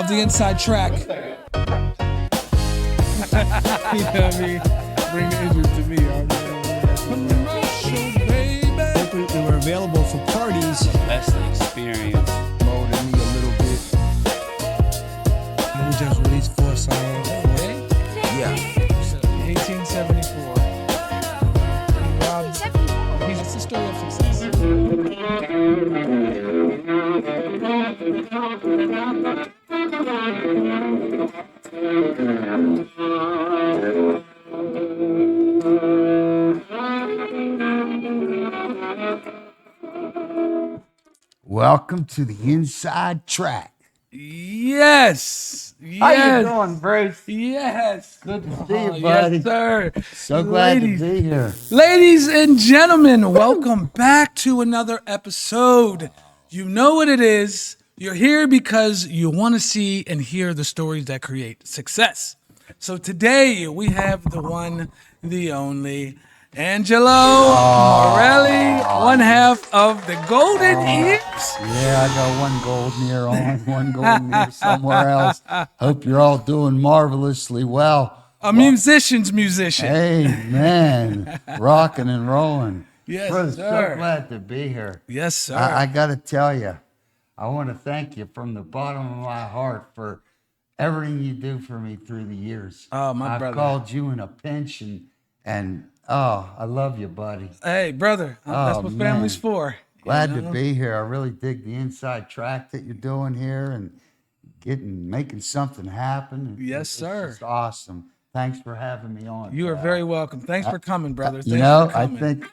the inside track. You know what I mean? Bring the injury to me. They were available for parties. Best experience. Molded me a little bit. We just released 4 songs. Yeah. 1874. That's the story of success. Welcome to the inside track. Yes. How you Yes. doing, Bruce? Yes. Good to see you, buddy. Yes, sir. So glad to be here. Ladies and gentlemen, welcome back to another episode. You know what it is. You're here because you want to see and hear the stories that create success. So today we have the one, the only, Angelo Morreale, one half of the Golden Ears. Yeah, I got one golden ear on, one golden ear somewhere else. Hope you're all doing marvelously well. A musician's musician. Amen. Rocking and rolling. Yes, Bruce, sir. so glad to be here. Yes, sir. I got to tell you, I want to thank you from the bottom of my heart for everything you do for me through the years. Oh, my I've brother. called you in a pinch and I love you, buddy. Hey, brother, that's Oh, what man. family's for. Glad You to know? be here. I really dig the inside track that you're doing here and making something happen. Yes, It's sir. just awesome. Thanks for having me on. You are pal. very welcome. Thanks for coming, brother. You Thanks know, for I coming. think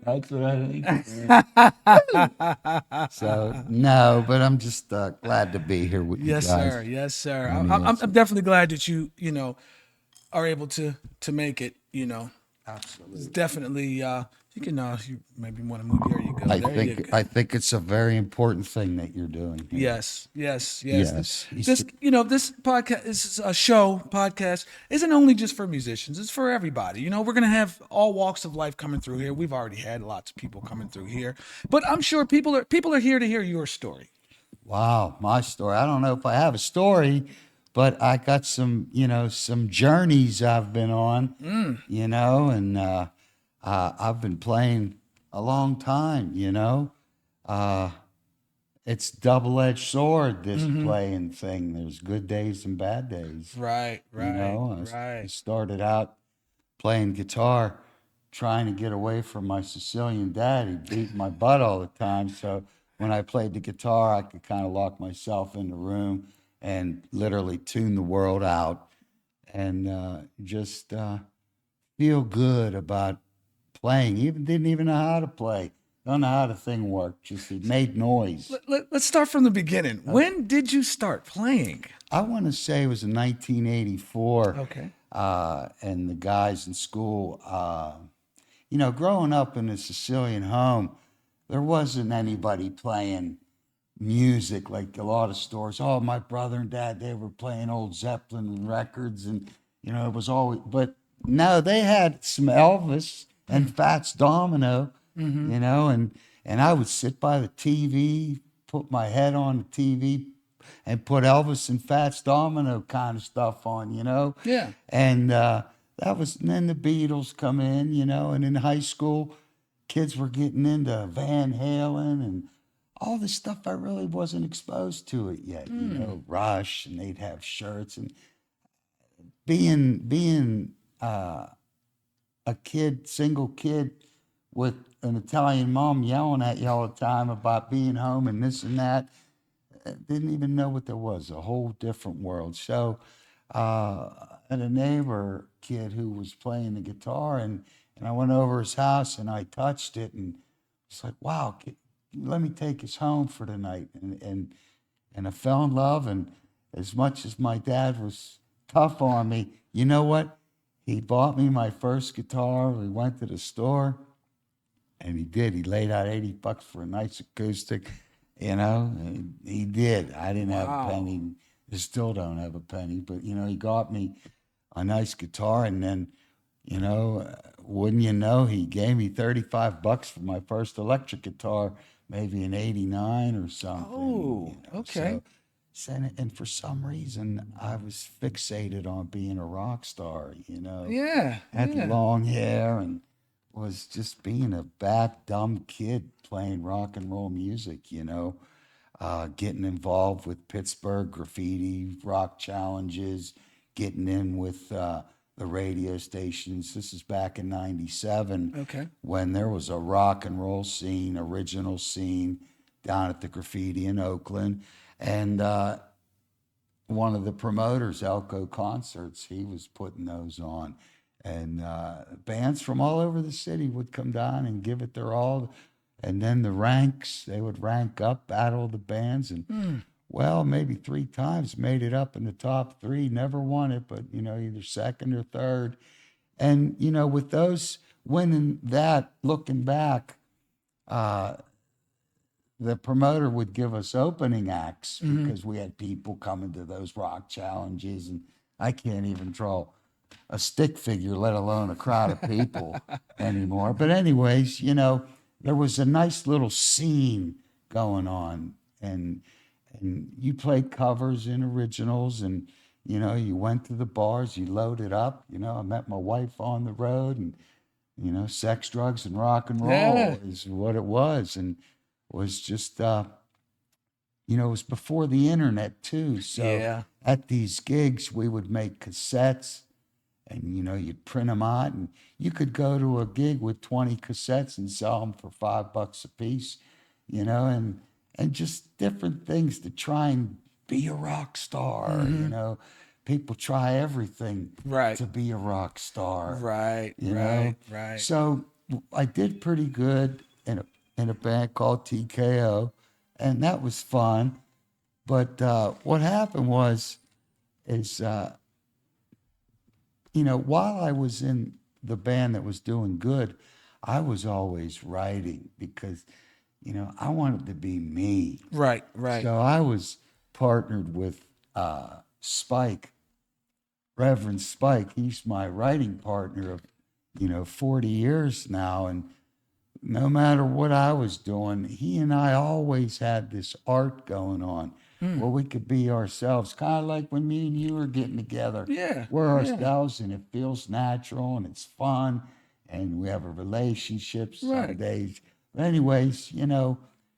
that's what I think. So no, but I'm just glad to be here with Yes, you guys. sir. Yes, sir. I mean, I'm definitely glad that you are able to make it. Absolutely. It's definitely you can you maybe want to move. There you go. I There you go. think it's a very important thing that you're doing here. Yes. Yes. This this podcast is a podcast isn't only just for musicians, it's for everybody. We're gonna have all walks of life coming through here. We've already had lots of people coming through here, but I'm sure people are here to hear your story. Wow, my story. I don't know if I have a story, but I got some journeys I've been on, and I've been playing a long time, It's double-edged sword, this playing thing. There's good days and bad days. Right. I started out playing guitar, trying to get away from my Sicilian dad. He beat my butt all the time. So when I played the guitar, I could kind of lock myself in the room and literally tune the world out and just feel good about playing. Didn't even know how to play. Don't know how the thing worked. Just it made noise. Let's start from the beginning. When did you start playing? I want to say it was in 1984. Okay. And the guys in school, growing up in a Sicilian home, there wasn't anybody playing music like a lot of stores. Oh, my brother and dad, they were playing old Zeppelin records and, it was always, but no, they had some Elvis and Fats Domino, and I would sit by the TV, put my head on the TV and put Elvis and Fats Domino kind of stuff on, Yeah. And and then the Beatles come in, and in high school, kids were getting into Van Halen and all this stuff. I really wasn't exposed to it yet, Rush, and they'd have shirts and being a single kid with an Italian mom yelling at you all the time about being home and this and that. Didn't even know what there was, a whole different world. So I had a neighbor kid who was playing the guitar and I went over his house and I touched it and it's like, wow, let me take us home for the night. And I fell in love, and as much as my dad was tough on me, you know what? He bought me my first guitar. We went to the store, and he did. He laid out $80 for a nice acoustic, and he did. I didn't have a penny. I still don't have a penny, but, he got me a nice guitar, and then, wouldn't you know, he gave me $35 for my first electric guitar, maybe in '89 or something. Oh, okay. And for some reason, I was fixated on being a rock star, Yeah. had Yeah. long hair and was just being a bad, dumb kid playing rock and roll music, getting involved with Pittsburgh graffiti, rock challenges, getting in with the radio stations. This is back in 97 Okay. when there was a rock and roll scene, original scene down at the graffiti in Oakland. And one of the promoters, Elko Concerts, he was putting those on. And bands from all over the city would come down and give it their all. And then the ranks, they would rank up, battle the bands. And, well, maybe 3 times made it up in the top 3, never won it, but, either second or third. And, with those winning that, looking back, the promoter would give us opening acts because we had people coming to those rock challenges, and I can't even draw a stick figure, let alone a crowd of people anymore. But anyways, there was a nice little scene going on, and you played covers and originals, and you went to the bars, you loaded up. I met my wife on the road, and sex, drugs, and rock and roll Yeah. is what it was, and was just it was before the internet too. So Yeah. at these gigs, we would make cassettes, and you'd print them out, and you could go to a gig with 20 cassettes and sell them for $5 a piece, and just different things to try and be a rock star. People try everything Right. to be a rock star. Right. you Right. know? Right. So I did pretty good in a band called TKO, and that was fun. But what happened is while I was in the band that was doing good, I was always writing because I wanted to be me. Right. Right. So I was partnered with Spike, Reverend Spike. He's my writing partner of 40 years now, and no matter what I was doing, he and I always had this art going on where we could be ourselves, kind of like when me and you are getting together. Yeah, We're yeah. ourselves, and it feels natural, and it's fun, and we have a relationship some Right. days. But anyways,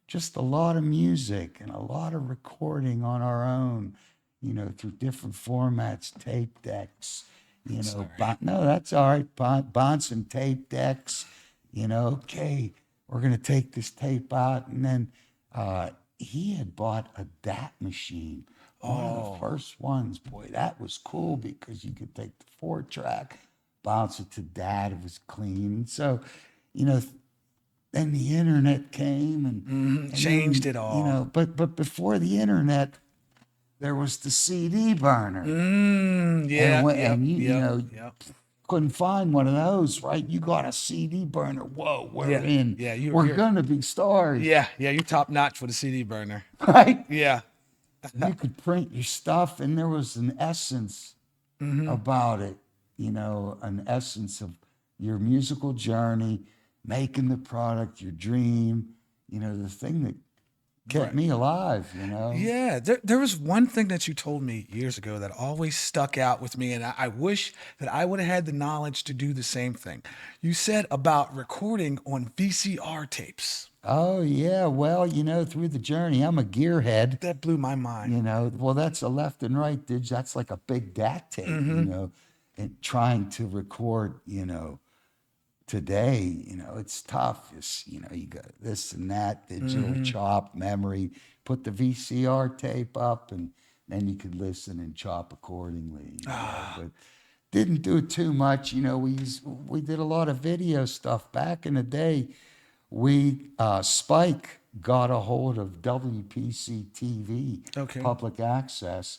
just a lot of music and a lot of recording on our own, through different formats, tape decks, no, that's all right. Bouncing tape decks, okay, we're going to take this tape out. And then he had bought a DAT machine. One of the first ones. Boy, that was cool because you could take the 4-track, bounce it to DAT. It was clean. So, then the internet came and Changed then, it all. But before the internet, there was the CD burner. Yeah. And couldn't find one of those, right? You got a CD burner. Whoa, we're Yeah, in. yeah, We're gonna be stars, Yeah. You're top notch for the CD burner. right? Yeah. You could print your stuff, and there was an essence about it. An essence of your musical journey, making the product, your dream. The thing that kept me alive. Yeah, there was one thing that you told me years ago that always stuck out with me, and I wish that I would have had the knowledge to do the same thing. You said about recording on VCR tapes. Oh yeah, well, through the journey, I'm a gearhead. That blew my mind. Well, that's a left and right dig. That's like a big DAT tape, and trying to record, today, it's tough. You got this and that, digital chop, memory, put the VCR tape up, and then you could listen and chop accordingly. But didn't do it too much. We did a lot of video stuff back in the day. Spike got a hold of WPC TV, Okay. public access,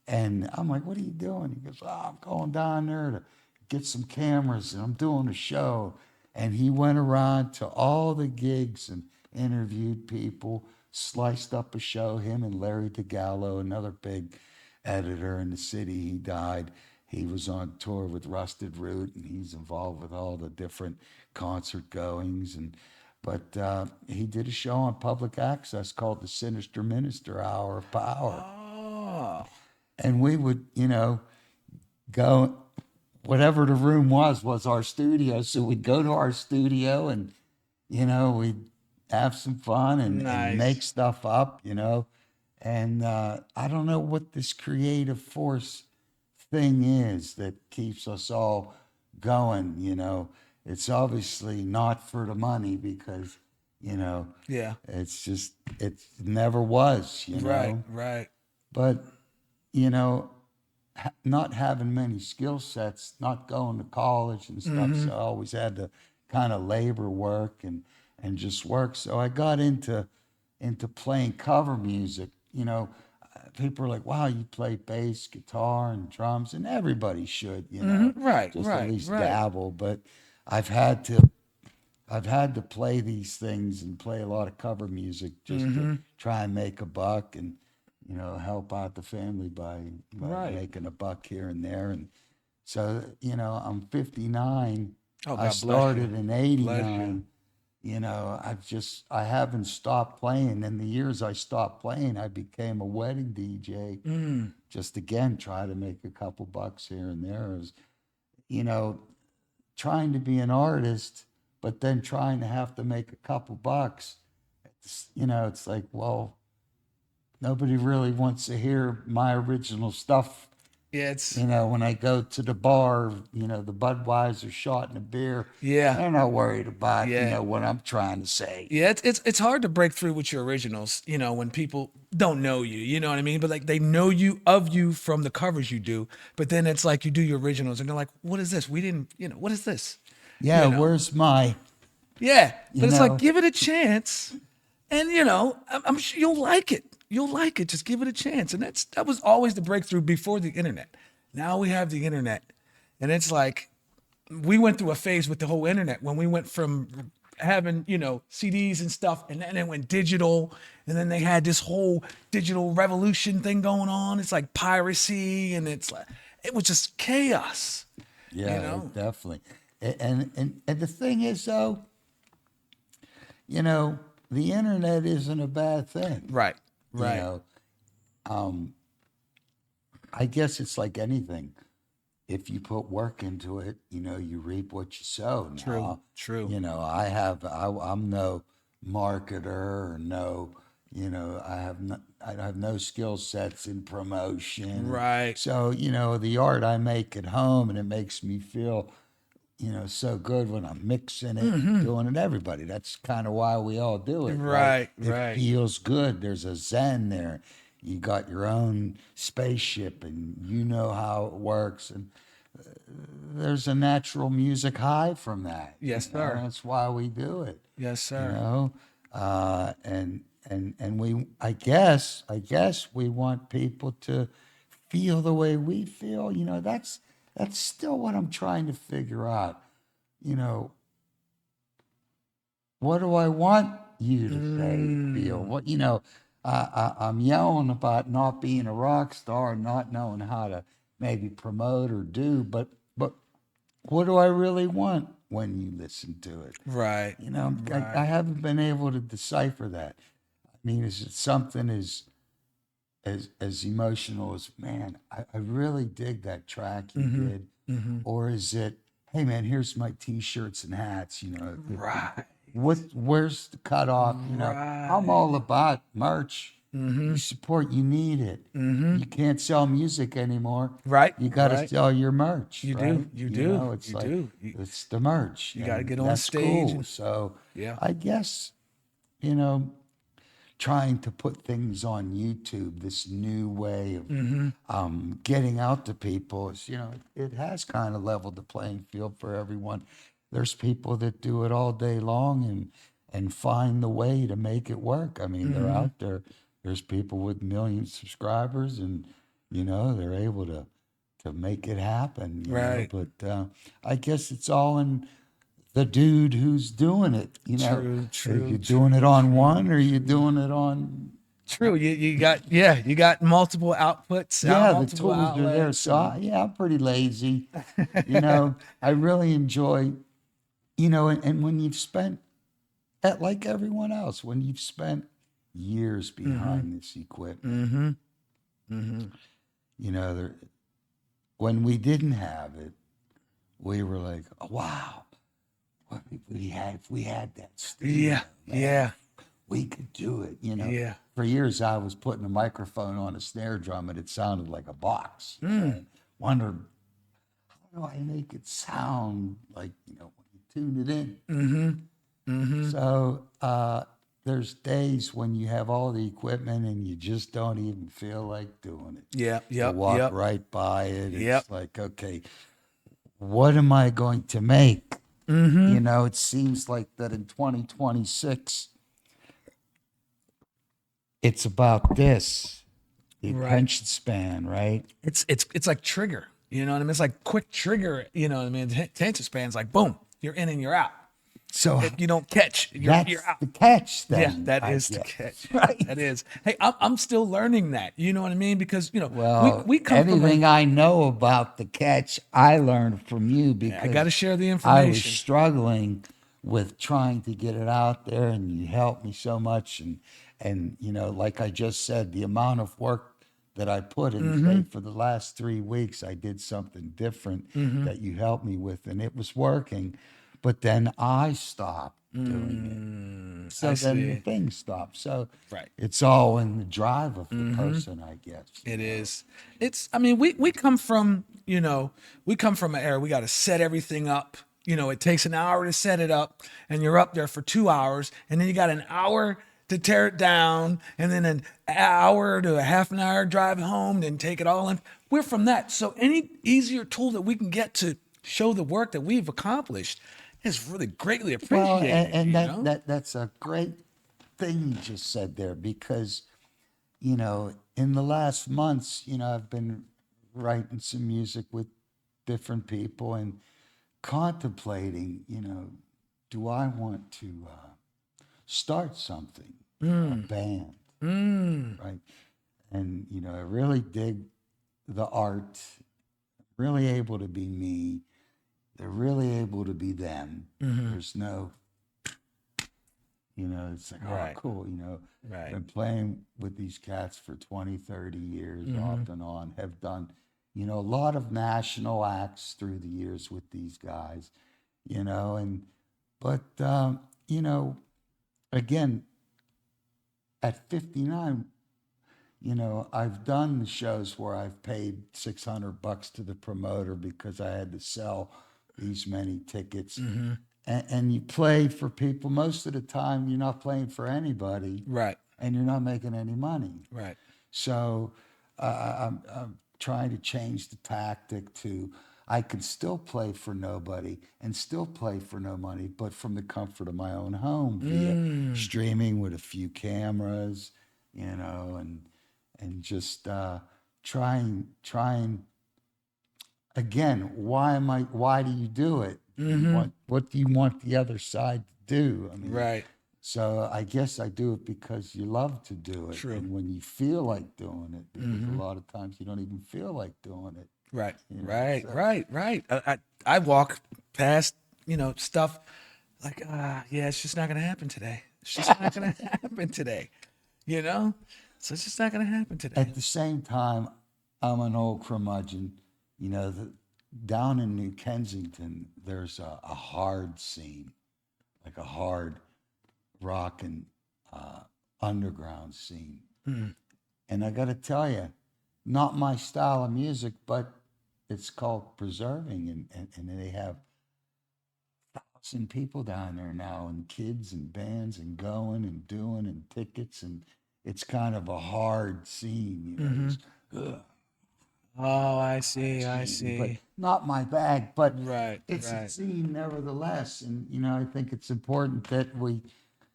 and I'm like, "What are you doing?" He goes, "Oh, I'm going down there to get some cameras, and I'm doing a show." And he went around to all the gigs and interviewed people, sliced up a show. Him and Larry DeGallo, another big editor in the city, he died. He was on tour with Rusted Root, and he's involved with all the different concert goings. But he did a show on public access called the Sinister Minister Hour of Power. And we would, go, whatever the room was our studio. So we'd go to our studio and, we'd have some fun and Nice. make stuff up, And I don't know what this creative force thing is that keeps us all going, It's obviously not for the money because, Yeah. it's just, it never was, Right. Right. But, not having many skill sets, not going to college and stuff, so I always had to kind of labor work and just work. So I got into playing cover music. People are like, "Wow, you play bass, guitar, and drums," and everybody should, Right. just Right. at least Right. dabble. But I've had to play these things and play a lot of cover music just to try and make a buck and help out the family by Right. making a buck here and there. And so I'm 59. Oh, God I bless started you. in Bless you. '89. I haven't stopped playing. In the years I stopped playing, I became a wedding DJ. Just again try to make a couple bucks here and there. It was, trying to be an artist, but then trying to have to make a couple bucks. It's like, well, nobody really wants to hear my original stuff. Yeah. It's When I go to the bar, the Budweiser shot and a beer, yeah. they're not worried about, Yeah. what I'm trying to say. Yeah, it's hard to break through with your originals, when people don't know you, you know what I mean? But like they know you from the covers you do, but then it's like you do your originals and they're like, what is this? We didn't, what is this? Yeah, You know. where's my, Yeah, but it's know. like give it a chance, and I'm sure you'll like it. You'll like it. Just give it a chance, and that was always the breakthrough before the internet. Now we have the internet, and it's like we went through a phase with the whole internet when we went from having CDs and stuff, and then it went digital, and then they had this whole digital revolution thing going on. It's like piracy, and it's like it was just chaos. yeah, definitely. And the thing is, though, the internet isn't a bad thing. Right. You know, I guess it's like anything. If you put work into it, you reap what you sow. Now, True. I'm no marketer or no, I have no skill sets in promotion. Right. So, the art I make at home, and it makes me feel, so good when I'm mixing it and doing it. Everybody, that's kind of why we all do it. Right, It right. feels good. There's a zen there. You got your own spaceship and you know how it works. And there's a natural music high from that. Yes, sir. That's why we do it. Yes, sir. And we, I guess we want people to feel the way we feel. That's still what I'm trying to figure out. What do I want you to say, feel? What, I'm yelling about not being a rock star and not knowing how to maybe promote or do, but what do I really want when you listen to it? Right. I haven't been able to decipher that. I mean, is it something as emotional as, man, I really dig that track you did, or is it, hey man, here's my T-shirts and hats, Right. Where's the cutoff? I'm all about merch. You support, you need it. You can't sell music anymore. Right. You got to Right. sell your merch. You right? do. You do. It's You like, do. it's the merch. You gotta and get on that's stage cool. and- So Yeah. I guess, trying to put things on YouTube, this new way of getting out to people is, it has kind of leveled the playing field for everyone. There's people that do it all day long and find the way to make it work. I mean, they're out there. There's people with million subscribers, and they're able to make it happen. you know. Right. But I guess it's all in the dude who's doing it. True, Are you doing it on one, or are you doing it on? True. You got multiple outputs. Yeah, the multiple tools are there. outlets. So I'm pretty lazy. I really enjoy, and when you've spent, like everyone else, when you've spent years behind this equipment, You know, when we didn't have it, we were like, oh, wow, what if we had that studio, man, Yeah. we could do it. You know, Yeah. for years I was putting a microphone on a snare drum and it sounded like a box. You know, and wondered, how do I make it sound like, you know, when you tune it in? So there's days when you have all the equipment and you just don't even feel like doing it. Yeah. You Yep. walk Yep. right by it. Yep. It's like, okay, what am I going to make? You know, it seems like that in 2026, it's about this, the Right. attention span, right? It's like trigger. You know what I mean? It's like quick trigger. You know what I mean? Attention span's like boom, you're in and you're out. So If you don't catch, that's you're out. the catch Yeah, then. that I is the guess, catch. right? That is. Hey, I'm still learning that. You know what I mean? Because you know, Well, we come from. everything I know about the catch, I learned from you because I got to share the I was information. struggling with trying to get it out there, and you helped me so much. And you know, like I just said, the amount of work that I put in, say, for the last 3 weeks, I did something different that you helped me with, and it was working. But then I stopped doing it. So I then the see. thing stopped. So Right. it's all in the drive of the person, I guess. It is. It's. I mean, we come from. You know, we come from an era. We got to set everything up. You know, it takes an hour to set it up, and you're up there for 2 hours, and then you got an hour to tear it down, and then an hour to a half an hour drive home, then take it all in. We're from that. So any easier tool that we can get to show the work that we've accomplished is really greatly appreciated. Well, and you know? that's a great thing you just said there because, you know, in the last months, you know, I've been writing some music with different people and contemplating, you know, do I want to start something, a band, right? And, you know, I really dig the art, really able to be me. They're really able to be them. There's no, you know, it's like, Right. oh, cool, you know. Right. Been playing with these cats for 20, 30 years off and on, have done, you know, a lot of national acts through the years with these guys, you know, but, you know, again, at 59, you know, I've done the shows where I've paid $600 to the promoter because I had to sell these many tickets. And you play for people. Most of the time, you're not playing for anybody. Right. And you're not making any money. Right. So I'm trying to change the tactic to I can still play for nobody and still play for no money, but from the comfort of my own home via streaming with a few cameras, you know, and just trying again. Why do you do it? What do you want the other side to do? I mean, Right. so I guess I do it because you love to do it. True. And when you feel like doing it, because a lot of times you don't even feel like doing it. Right. You know, Right. so- Right. I walk past, you know, stuff like, yeah, it's just not going to happen today. It's just not going to happen today. You know? So it's just not going to happen today. At the same time, I'm an old curmudgeon. You know, down in New Kensington, there's a hard scene, like a hard rock and underground scene. And I got to tell you, not my style of music, but it's called Preserving, and they have 1,000 people down there now, and kids and bands and going and doing and tickets, and it's kind of a hard scene, you know. It's, ugh, Oh, I see. but not my bag, but Right, it's a right. scene nevertheless. And, you know, I think it's important that we,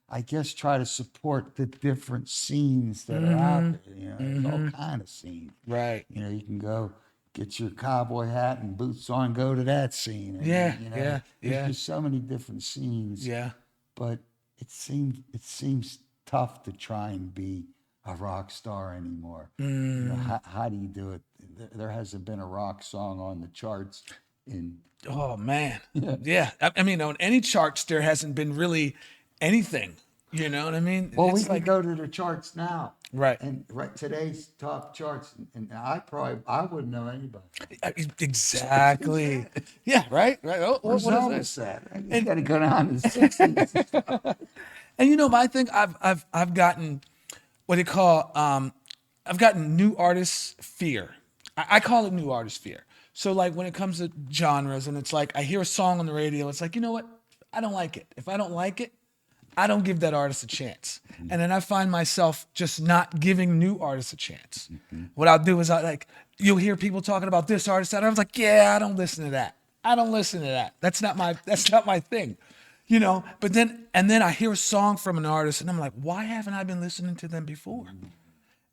I guess, try to support the different scenes that are out there. You know, there's all kind of scenes. Right. You know, you can go get your cowboy hat and boots on, go to that scene. And, Yeah, you know, yeah, there's yeah. just so many different scenes. Yeah. But it seems tough to try and be a rock star anymore. You know, how do you do it? There hasn't been a rock song on the charts in Oh, man. Yeah. I mean, on any charts, there hasn't been really anything. You know what I mean? well, we It's can go to the charts now. Right. And today's top charts, and I wouldn't know anybody. Exactly. Yeah. Right. Right. Oh, Where's what is Elvis this? at? You got to go down to the 60s. And I think I've gotten what they call I've gotten new artist fear. I call it new artist fear. So like when it comes to genres, and it's like I hear a song on the radio, it's like, you know what? I don't like it. If I don't like it, I don't give that artist a chance. And then I find myself just not giving new artists a chance. What I'll do is you'll hear people talking about this artist, that I was like, yeah, I don't listen to that. I don't listen to that. That's not my thing. But then I hear a song from an artist and I'm like, why haven't I been listening to them before?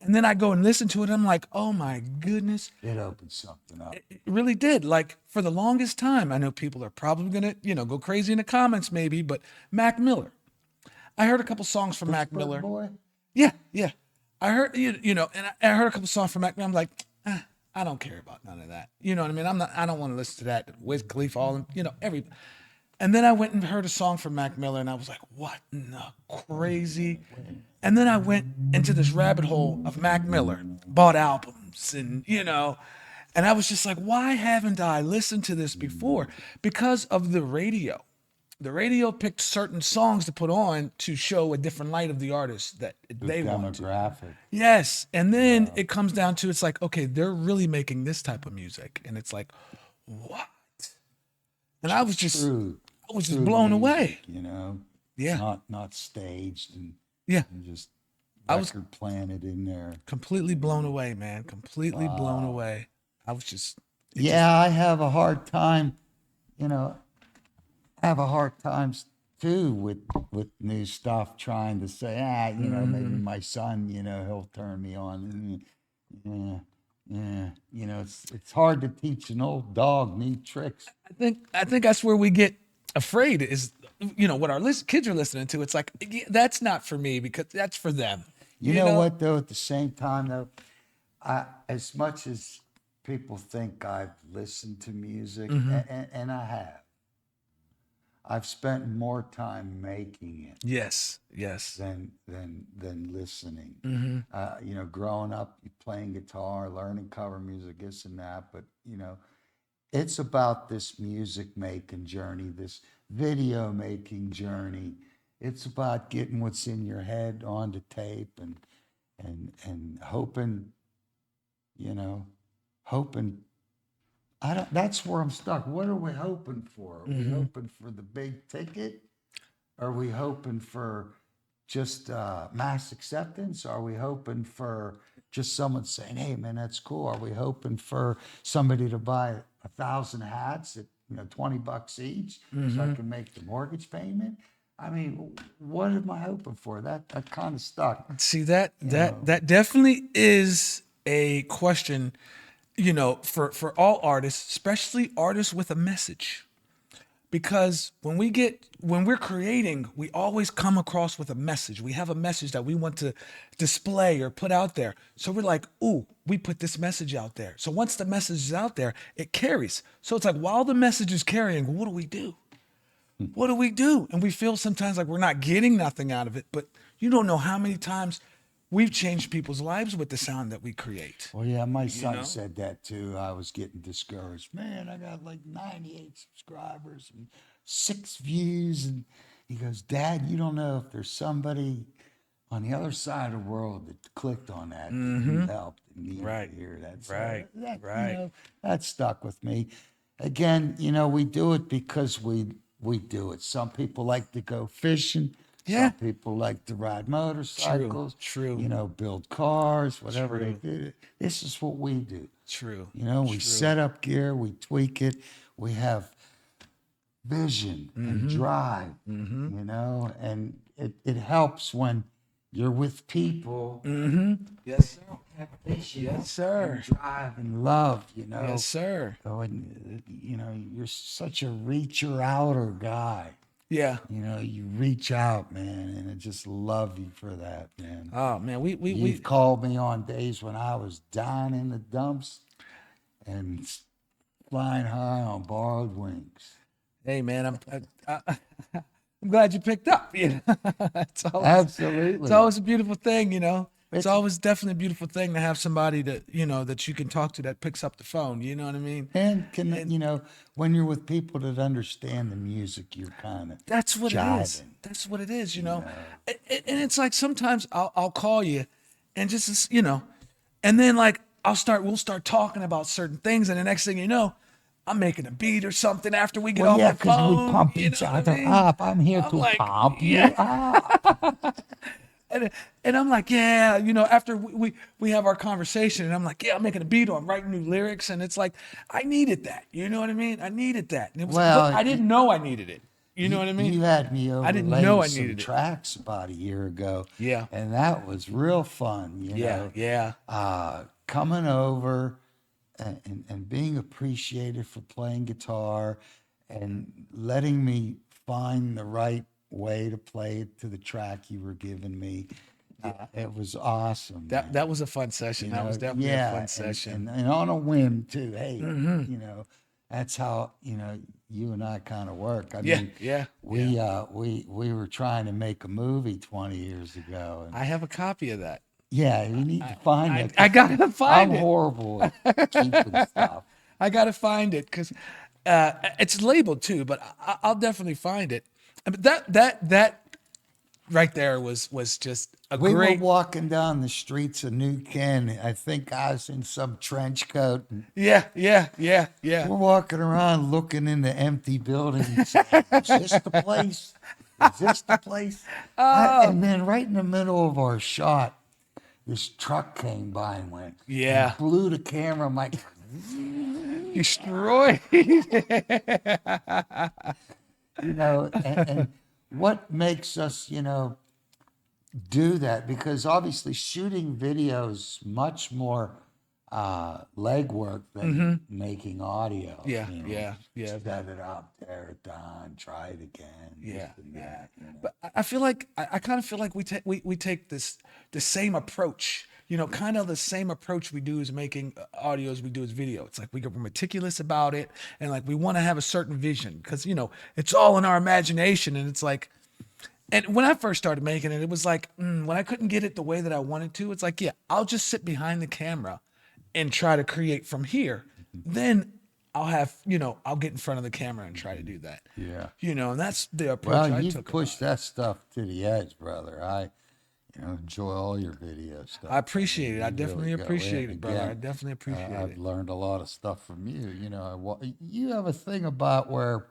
And then I go and listen to it and I'm like, oh my goodness. It opened something up. It really did. Like for the longest time, I know people are probably going to, go crazy in the comments maybe, but Mac Miller. I heard a couple songs from Mac Pittsburgh Miller. boy? Yeah. I heard, and I heard a couple songs from Mac Miller. I'm like, I don't care about none of that. You know what I mean? I don't want to listen to that. Wiz Khalifa, all, every. And then I went and heard a song from Mac Miller and I was like, what in the crazy? And then I went into this rabbit hole of Mac Miller, bought albums and, and I was just like, why haven't I listened to this before? Because of the radio. The radio picked certain songs to put on to show a different light of the artist that they want to. Demographic. Yes. And then it comes down to, it's like, okay, they're really making this type of music. And it's like, what? And I was just True blown away. music, Yeah. Not staged and Yeah. just I was record planted in there. completely blown away, man. Completely blown away. I was just, I have a hard time, too with new stuff, trying to say, maybe my son, he'll turn me on. It's hard to teach an old dog new tricks. I think that's where we get afraid is, what our kids are listening to. It's like, that's not for me because that's for them. You know what, though, at the same time, though, as much as people think I've listened to music, and I have, I've spent more time making it Yes. than listening. Growing up, playing guitar, learning cover music, this and that, but it's about this music making journey, this video making journey. It's about getting what's in your head onto tape and hoping, hoping. That's where I'm stuck. What are we hoping for? Are we hoping for the big ticket? Are we hoping for just mass acceptance? Are we hoping for just someone saying, hey man, that's cool? Are we hoping for somebody to buy 1,000 hats at $20 each so I can make the mortgage payment? I mean, what am I hoping for? That kind of stuck. See, that definitely is a question, for all artists, especially artists with a message. Because when we're creating, we always come across with a message. We have a message that we want to display or put out there. So we're like, ooh, we put this message out there. So once the message is out there, it carries. So it's like, while the message is carrying, what do we do? What do we do? And we feel sometimes like we're not getting nothing out of it, but you don't know how many times we've changed people's lives with the sound that we create. Well, yeah, my son said that too. I was getting discouraged. Man, I got like 98 subscribers and 6 views. And he goes, Dad, you don't know if there's somebody on the other side of the world that clicked on that and helped and needed to hear that. Right. That stuck with me. Again, we do it because we do it. Some people like to go fishing. Yeah. Some people like to ride motorcycles. True. Build cars, whatever they do. This is what we do. True. We set up gear, we tweak it, we have vision and drive, and it helps when you're with people. Yes, sir. Have vision, Yes, sir. and drive and love, Yes, sir. Oh, and, you're such a reacher outer guy. Yeah. You reach out, man, and I just love you for that, man. Oh man, we You've called me on days when I was down in the dumps and flying high on borrowed wings. Hey man, I'm glad you picked up. It's always, Absolutely. it's always a beautiful thing, it's always definitely a beautiful thing to have somebody that, that you can talk to that picks up the phone. You know what I mean? And when you're with people that understand the music, you're kind of That's what it is. That's what it is, And it's like sometimes I'll call you and just, and then like we'll start talking about certain things. And the next thing you know, I'm making a beat or something after we get off the phone. We pump you each know what other I mean? up. I'm here I'm to like, pump you yeah. up. And I'm like, yeah, after we have our conversation, and I'm like, yeah, I'm making a beat or I'm writing new lyrics, and it's like, I needed that. You know what I mean? I needed that. And it was, Well, but I didn't know I needed it. You know what I mean? You had me I didn't know overlay I some needed it. tracks about a year ago. Yeah. And that was real fun, Yeah. coming over and being appreciated for playing guitar and letting me find the right way to play it to the track you were giving me. It was awesome. That was a fun session. That was definitely a fun session. And on a whim too. Hey, Mm-hmm. that's how you and I kind of work. I Yeah, mean, yeah, we were trying to make a movie 20 years ago. And I have a copy of that. yeah, you need to find it. I gotta find I'm it. horrible at keeping stuff. I gotta find it because it's labeled too, but I'll definitely find it. But that right there was just a We great. were walking down the streets of New Ken. I think I was in some trench coat. And Yeah. we're walking around looking into empty buildings. Is this the place? Is this the place? And then right in the middle of our shot, this truck came by and went. Yeah. And blew the camera. I'm like, Destroyed. and what makes us, do that? Because obviously shooting videos much more legwork than making audio. Yeah. Set it up, tear it down, try it again. Yeah, this and that, But I feel like I kind of feel like we take the same approach, kind of the same approach we do as making audio as we do as video. It's like we're meticulous about it, and like we want to have a certain vision because it's all in our imagination, and it's like. And when I first started making it, it was like when I couldn't get it the way that I wanted to, it's like, yeah, I'll just sit behind the camera and try to create from here. Then I'll have, I'll get in front of the camera and try to do that. Yeah. And that's the approach Well, I you took. push that stuff to the edge, brother. I enjoy all your video stuff. I appreciate it. I You definitely really go appreciate in. it, brother. Again, I definitely appreciate I've it. learned a lot of stuff from you. You have a thing about where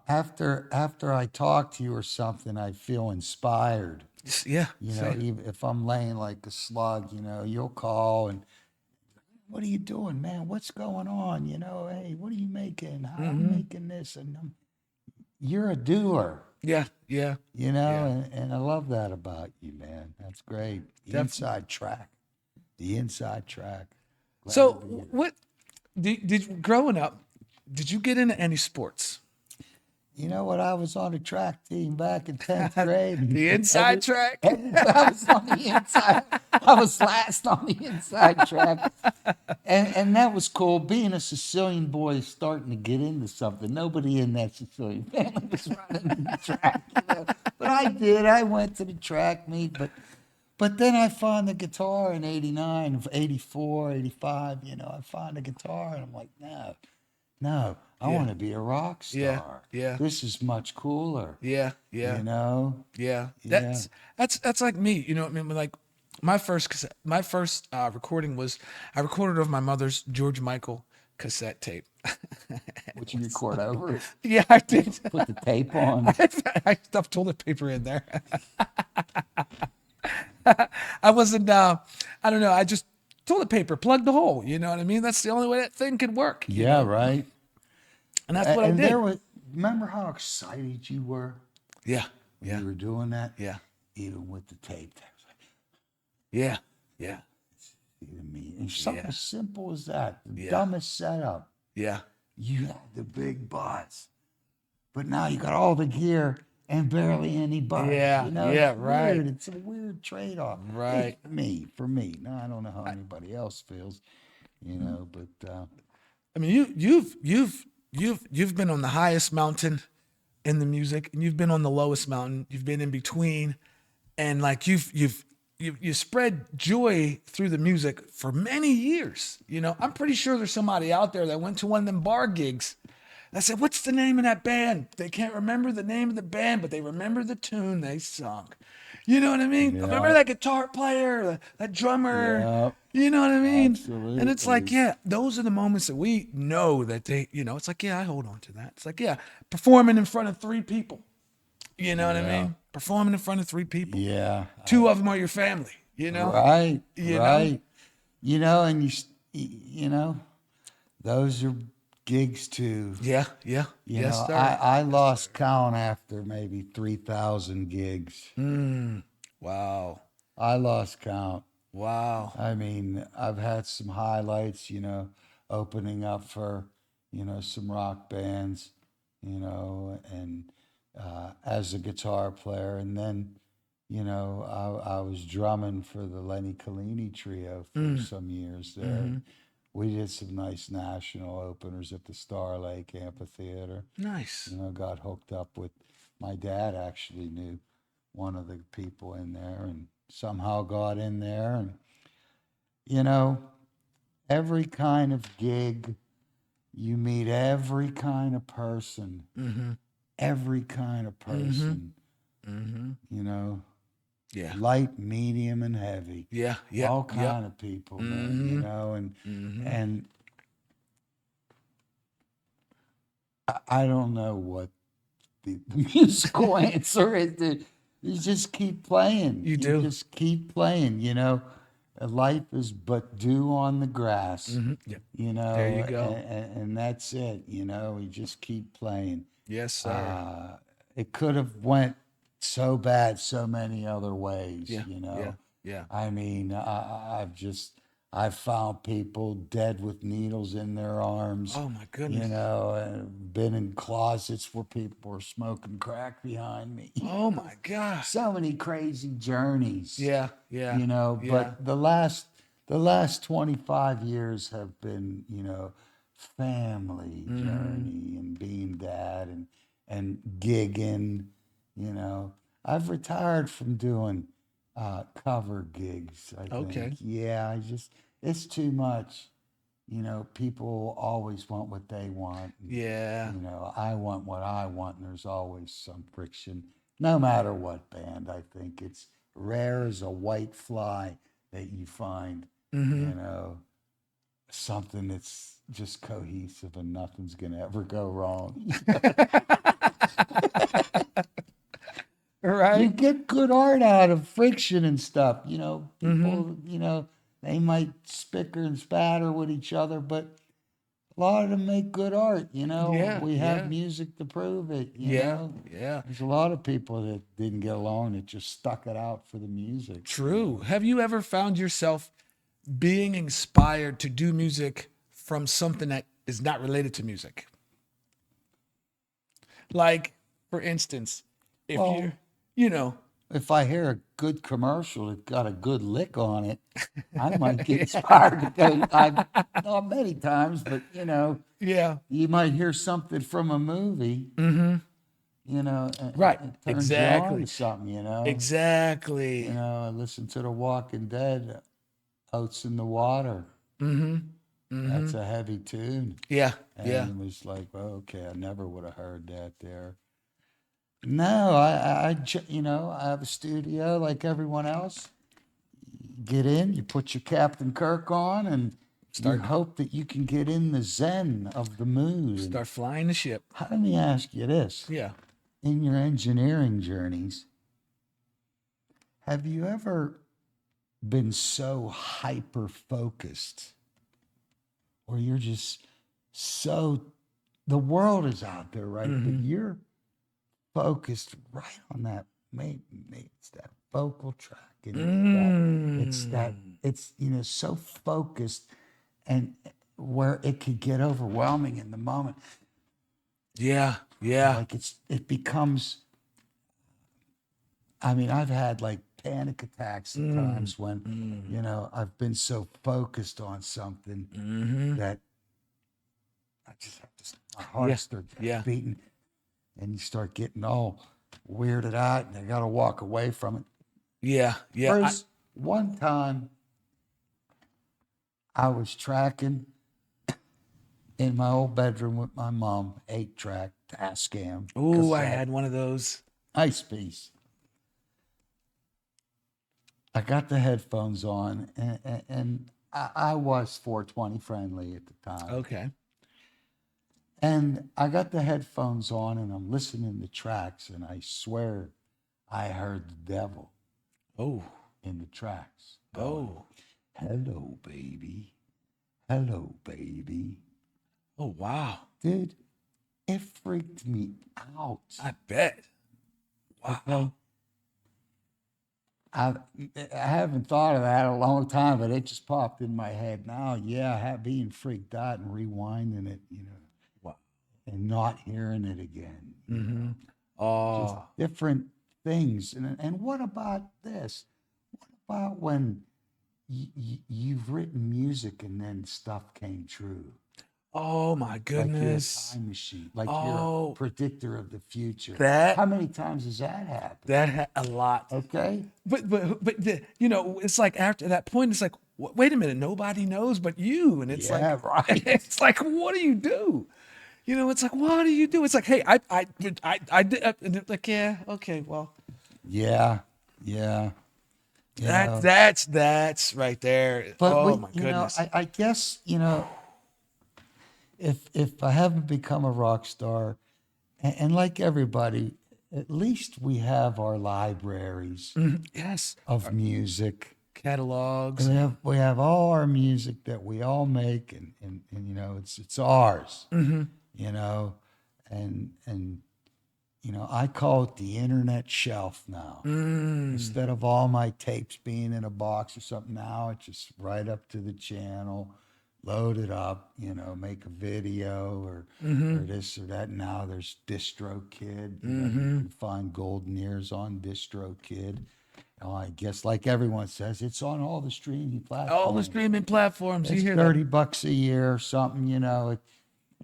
after I talk to you or something, I feel inspired. Yeah. Even if I'm laying like a slug, you'll call and, what are you doing, man? What's going on? Hey, what are you making? How I'm making this, and you're a doer. Yeah. And I love that about you, man. That's great. The inside track. Glad So to be here. what did growing up, did you get into any sports? You know what? I was on a track team back in 10th grade. The inside track? I was on the inside. I was last on the inside track. And that was cool. Being a Sicilian boy starting to get into something. Nobody in that Sicilian family was running the track. But I did. I went to the track meet. But then I found the guitar in 89, 84, 85. I found the guitar and I'm like, no, I want to be a rock star. Yeah. This is much cooler. Yeah. Yeah. That's like me. I mean, like my first recording was I recorded over my mother's George Michael cassette tape. Would you record over it? Yeah, I did. Put the tape on. I stuffed toilet paper in there. I wasn't. I don't know. I just toilet paper plugged the hole. You know what I mean? That's the only way that thing could work. Yeah, right. And that's what I did. Remember how excited you were Yeah. when you were doing that? Yeah. Even with the tape. That was like, Yeah. see to me. And something as simple as that, the Yeah. dumbest setup. Yeah. You had the big buzz. But now you got all the gear and barely any buzz. Yeah, It's right. Weird. It's a weird trade-off. Right. For me. Now I don't know how anybody else feels, but I mean, you've been on the highest mountain in the music, and you've been on the lowest mountain. You've been in between, and like you spread joy through the music for many years. You know, I'm pretty sure there's somebody out there that went to one of them bar gigs. I said, "What's the name of that band?" They can't remember the name of the band, but they remember the tune they sung. You know what I mean? Remember that guitar player, that drummer. Yeah, You know what I mean? And it's like, absolutely. yeah, those are the moments that we know that they, you know, it's like, yeah, I hold on to that. It's like, yeah, performing in front of 3 people. You know what I Yeah. mean? Performing in front of 3 people. Yeah. 2 of them are your family. You know? Right. You know? Right. You know, and you know, those are gigs too. Yeah, yeah, You yes, know, sir. I lost count after maybe 3,000 gigs. Wow, I lost count. wow. I mean, I've had some highlights, you know, opening up for, you know, some rock bands, you know, and as a guitar player. And then, you know, I was drumming for the Lenny Collini trio for some years there. And we did some nice national openers at the Star Lake Amphitheater. Nice. You know, got hooked up with my dad actually knew one of the people in there and somehow got in there. And, you know, every kind of gig, you meet every kind of person, every kind of person, you know, Yeah, light, medium, and heavy. yeah, yeah, All yeah. kind of people, man, you know, and I don't know what the musical answer is. You just keep playing. You do. Just keep playing. You know, life is but dew on the grass. Yeah. You know, There you go. and that's it. You know, we just keep playing. Yes, sir. It could have went so bad so many other ways. Yeah, You know, yeah, yeah. I mean, I've found people dead with needles in their arms. Oh my You goodness. know, and been in closets where people were smoking crack behind me. Oh my gosh. So many crazy journeys. Yeah, yeah. You know, yeah. but the last 25 years have been, you know, family journey and being dad and gigging, you know. I've retired from doing cover gigs, I think. Okay. Yeah, it's too much. You know, people always want what they want. And, Yeah. you know, I want what I want, and there's always some friction, no matter what band. I think it's rare as a white fly that you find, you know, something that's just cohesive and nothing's going to ever go wrong. You Right. get good art out of friction and stuff. You know, people, you know, they might spicker and spatter with each other, but a lot of them make good art. You know, Yeah, we have yeah. music to prove it. You Yeah, know, yeah. there's a lot of people that didn't get along that just stuck it out for the music. True. Have you ever found yourself being inspired to do music from something that is not related to music? Like, for instance, if Well, you're, you know, If I hear a good commercial that got a good lick on it, I might get inspired to go. Not many times, but you know, yeah, you might hear something from a movie, you know, right, it turns exactly, you on to something, you know. exactly. You know, I listened to The Walking Dead, Oats in the Water. That's a heavy tune. Yeah, And yeah. it was like, well, okay, I never would have heard that there. No, you know, I have a studio like everyone else. Get in, you put your Captain Kirk on, and you hope that you can get in the zen of the mood. And Start flying the ship. let me ask you this. Yeah. In your engineering journeys, have you ever been so hyper focused or you're just so, the world is out there, right? But you're focused right on that, maybe it's that vocal track. And it's, you know, so focused and where it could get overwhelming in the moment. Yeah, yeah. Like it becomes, I mean, I've had like panic attacks at times when, you know, I've been so focused on something that I just have to, my heart starts yeah. beating and you start getting all weirded out and I got to walk away from it. Yeah. First, one time I was tracking in my old bedroom with my mom, 8-track Tascam Oh, I cassette, had one of those. Ice Piece. I got the headphones on, and I was 420 friendly at the time. Okay. And I got the headphones on, and I'm listening to tracks, and I swear I heard the devil Oh. in the tracks. Going, Oh. hello, baby. Hello, baby. Oh, wow. Dude, it freaked me out. I bet. Wow. Okay? I haven't thought of that in a long time, but it just popped in my head now. Yeah, being freaked out and rewinding it, Wow. and not hearing it again. Mm-hmm. Just Oh. different things. And what about this? What about when you've written music and then stuff came true? Oh my Like you're a goodness. time machine, like you're Oh, a predictor of the future. that How many times has that happened? a lot. Okay. But it's like after that point, it's like, wait a minute, nobody knows but you, and it's Yeah, like, right. it's like, what do you do? It's like, what do you do? It's like, hey, I did, and it's like, yeah, okay, well, Yeah. that's right there. But Oh my goodness. I guess, if I haven't become a rock star, and like everybody, at least we have our libraries Yes, of music. catalogs. We have all our music that we all make, and it's ours. And I call it the internet shelf now. Instead of all my tapes being in a box or something, now it's just right up to the channel, load it up, make a video or this or that. Now there's DistroKid. You can find Golden Ears on DistroKid. I guess, like everyone says, it's on all the streaming platforms. All the streaming platforms. You It's hear $30 a year or something.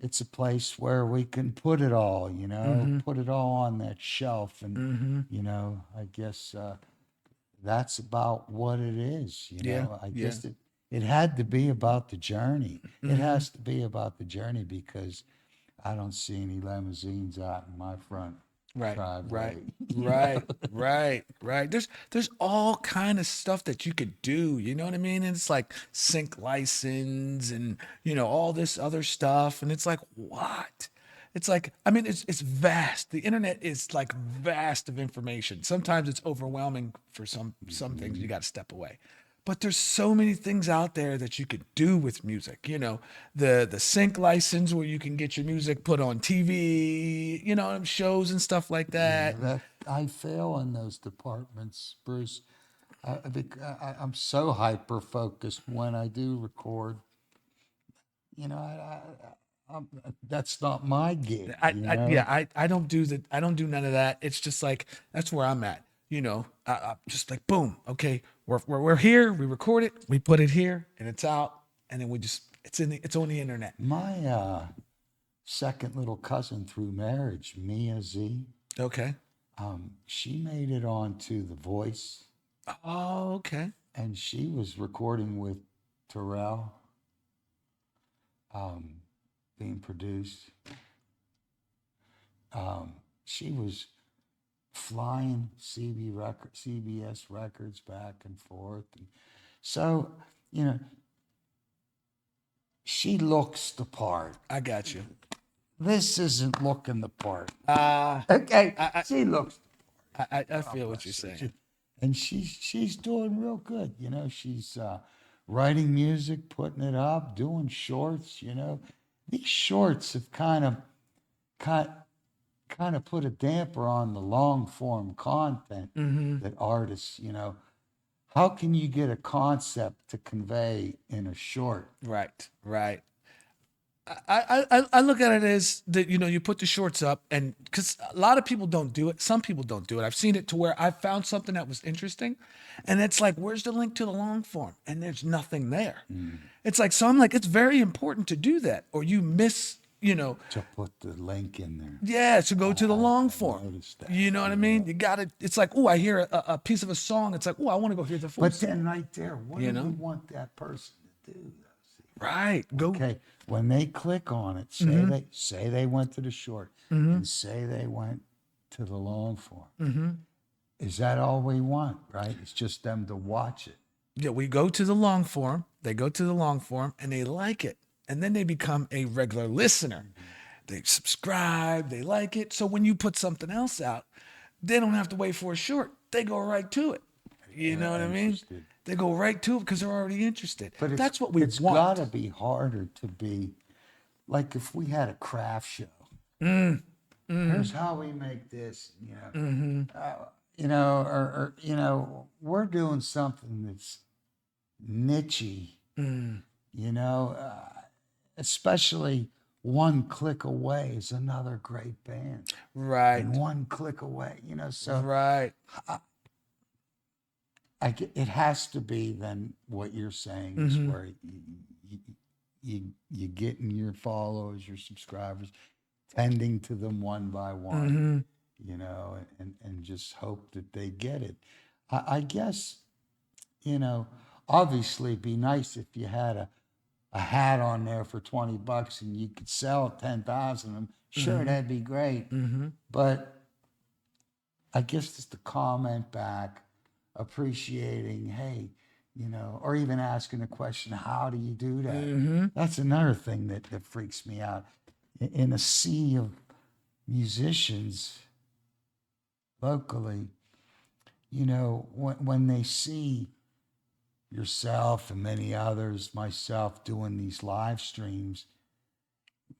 It's a place where we can put it all. Put it all on that shelf, and I guess that's about what it is. Yeah, I yeah. guess it had to be about the journey. It has to be about the journey, because I don't see any limousines out in my front driveway. Right. There's all kind of stuff that you could do. You know what I mean? And it's like sync license and all this other stuff. And it's like, what? It's like, I mean, it's vast. The internet is like vast of information. Sometimes it's overwhelming for some things. You got to step away. But there's so many things out there that you could do with music. The sync license where you can get your music put on TV, shows and stuff like that. That I fail in those departments, Bruce. I'm so hyper focused when I do record. That's not my gig. I don't do I don't do none of that. It's just like, that's where I'm at. Just like, boom, okay, we're here, we record it, we put it here, and it's out, and then it's on the internet. My second little cousin through marriage, Mia Z, Okay. she made it onto The Voice, Oh, okay. and she was recording with Terrell, being produced. She was flying CBS records back and forth. And so, she looks the part. I got you. This isn't looking the part. Uh, Okay, I- she looks, I feel what you're saying. and she's doing real good. She's writing music, putting it up, doing shorts. These shorts have kind of put a damper on the long form content that artists. How can you get a concept to convey in a short? Right. I look at it as that, you put the shorts up, and because a lot of people don't do it. Some people don't do it. I've seen it to where I found something that was interesting, and it's like, where's the link to the long form? And there's nothing there. It's like, so I'm like, it's very important to do that, or you miss To put the link in there. yeah, to go to the long form. noticed that. You know what I mean? You got to, it's like, oh, I hear a piece of a song. It's like, oh, I want to go hear the full But song. then right there, what You do we know? want that person to do? Though? See? Right. Go. Okay, when they click on it, say they went to the short, and say they went to the long form. Is that all we want? Right? It's just them to watch it. Yeah, we go to the long form. They go to the long form and they like it. And then they become a regular listener. They subscribe, they like it. So when you put something else out, they don't have to wait for a short. They go right to it. You know what I mean? Interested. They go right to it because they're already interested. But That's what we it's want. got to be harder to be like if we had a craft show. Here's how we make this. We're doing something that's nichey. Especially one click away is another great band. Right. And one click away, so Right. it has to be then what you're saying is where you getting your followers, your subscribers, tending to them one by one, and just hope that they get it. I guess, obviously it'd be nice if you had a hat on there for $20 and you could sell 10,000 of them. Sure, that'd be great. But I guess just to comment back, appreciating, hey, or even asking a question, how do you do that? That's another thing that freaks me out. In a sea of musicians locally, when they see yourself and many others, myself, doing these live streams,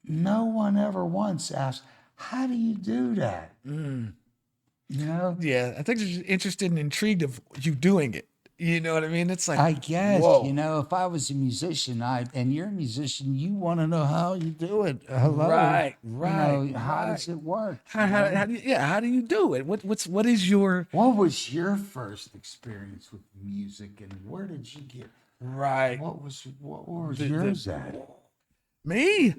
no one ever once asked, how do you do that? Yeah, I think they're just interested and intrigued of you doing it. You know what I mean? It's like, I guess, whoa. if I was a musician, and you're a musician, you want to know how you do it. Hello. Right, How does it work? How do you, how do you do it? What is your What was your first experience with music, and where did you get? right? What was yours at? Me?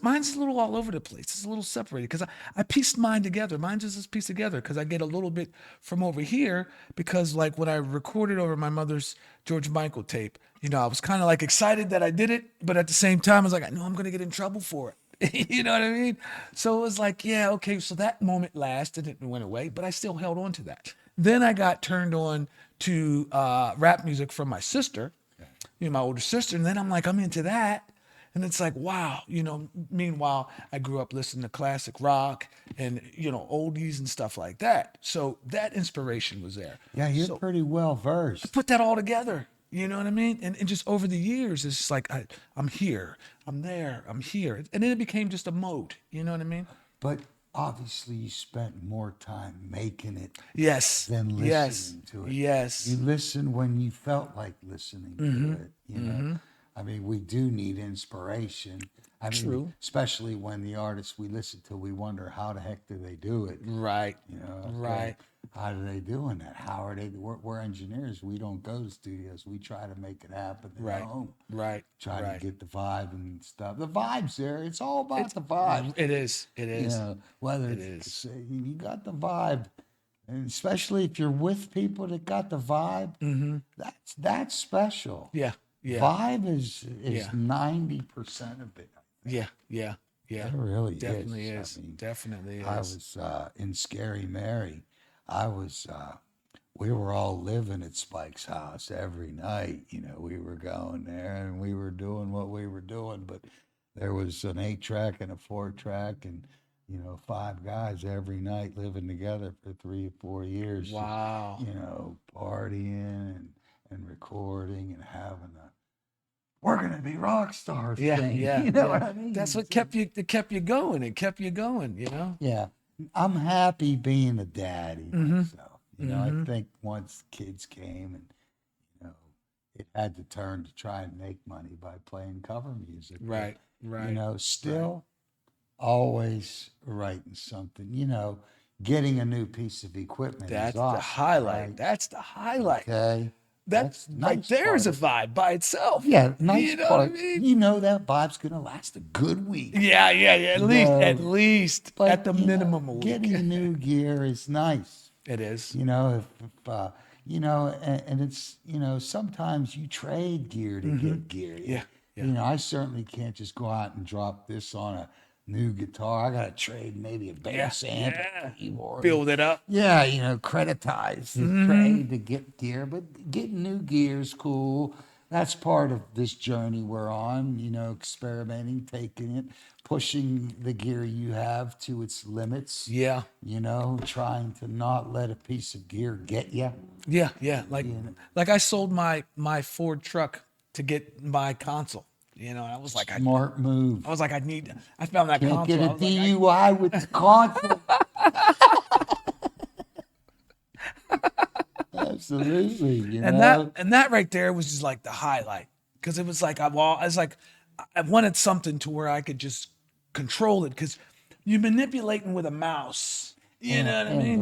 Mine's a little all over the place. It's a little separated because I pieced mine together. Mine's just pieced together because I get a little bit from over here because like when I recorded over my mother's George Michael tape, I was kind of like excited that I did it, but at the same time I was like, I know I'm gonna get in trouble for it. You know what I mean? So it was like, yeah, okay. So that moment lasted and went away, but I still held on to that. Then I got turned on to rap music from my sister, my older sister, and then I'm like, I'm into that. And it's like, wow, meanwhile, I grew up listening to classic rock and, oldies and stuff like that. So that inspiration was there. Yeah, you're pretty well versed. Put that all together, you know what I mean? And just over the years, it's just like, I'm here, I'm there, I'm here. And then it became just a mode, you know what I mean? But obviously you spent more time making it Yes. than listening to it. Yes. You listen when you felt like listening to it, I mean, we do need inspiration. I mean, True. especially when the artists we listen to, we wonder how the heck do they do it? Right. Right. How are they doing that? How are they? We're engineers. We don't go to studios. We try to make it happen at home. Right. Try right. to get the vibe and stuff. The vibe's there. It's all about the vibe. It is. It is. Whether it's, you got the vibe, and especially if you're with people that got the vibe, that's special. Yeah. Yeah. Vibe is 90% of it. Yeah. It really Definitely is. is. I mean, Definitely is. I was in Scary Mary. We were all living at Spike's house every night. We were going there and we were doing what we were doing, but there was an 8-track and a 4-track and, 5 guys every night living together for 3 or 4 years. Wow. Partying and recording and having we're gonna be rock stars thing. Yeah. You know what I mean? That's what kept you going. It kept you going, Yeah. I'm happy being a daddy myself. I think once kids came and it had to turn to try and make money by playing cover music. Right. Still always writing something, getting a new piece of equipment. That's is awesome, the highlight. right? That's the highlight. Okay. That's right nice there is a part vibe by itself. Yeah, nice You know part. what I mean? You know that vibe's gonna last a good week. Yeah, yeah, yeah. At least, But at the minimum, a week. getting new gear is nice. It is. You know, if and it's sometimes you trade gear to get gear. Yeah, yeah. I certainly can't just go out and drop this on a new guitar. I gotta trade maybe a bass amp, yeah. a keyboard. Build it up. Yeah, creditize the trade to get gear, but getting new gear is cool. That's part of this journey we're on, experimenting, taking it, pushing the gear you have to its limits. Yeah. Trying to not let a piece of gear get you. Yeah, yeah. Like I sold my Ford truck to get my console. I was like, Smart move. I was like, I found that Can't console. get I a was like, DUI with the console. Absolutely, and that right there was just like the highlight, because it was like I wanted something to where I could just control it, because you're manipulating with a mouse. You know what I mean?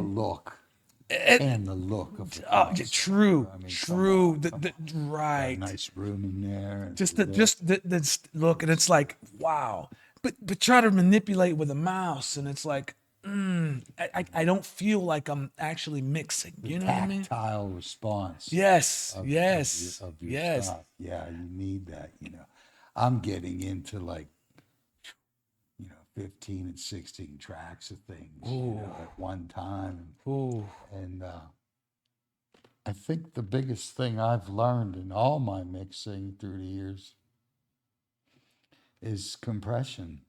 And the look of the Oh, console. yeah, true, I mean, true. come on. Right. Nice room in there. Just the look, and it's like, wow. But try to manipulate with a mouse, and it's like, I don't feel like I'm actually mixing. You know what I mean? Tactile response. Yes, of your yes. stuff. Yeah, you need that. I'm getting into 15 and 16 tracks of things at one time. Ooh. And I think the biggest thing I've learned in all my mixing through the years is compression.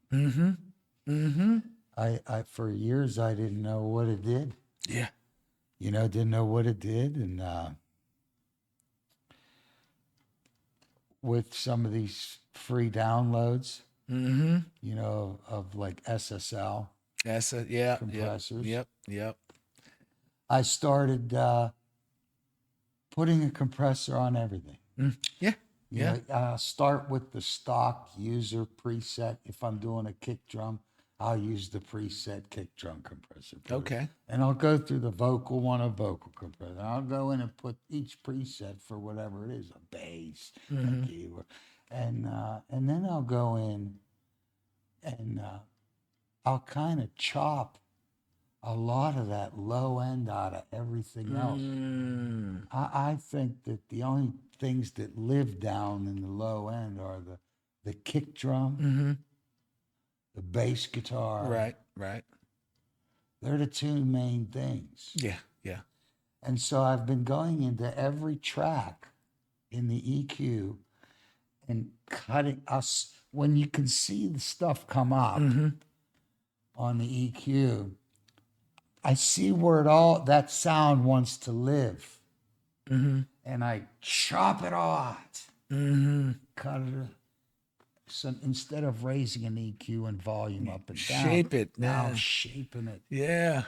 I for years I didn't know what it did. Yeah. Didn't know what it did, and with some of these free downloads, of like SSL compressors. Yep. I started putting a compressor on everything. Yeah. Start with the stock user preset. If I'm doing a kick drum, I'll use the preset kick drum compressor. Okay. And I'll go through the vocal one, a vocal compressor. I'll go in and put each preset for whatever it is, a bass, a keyboard. And then I'll go in and I'll kind of chop a lot of that low end out of everything else. I think that the only things that live down in the low end are the kick drum, the bass guitar. Right. They're the two main things. Yeah. And so I've been going into every track in the EQ and cutting us when you can see the stuff come up on the EQ. I see where that sound wants to live, and I chop it off, cut it. So instead of raising an EQ and volume up and down, Shape it. now Yeah. shaping it. Yeah.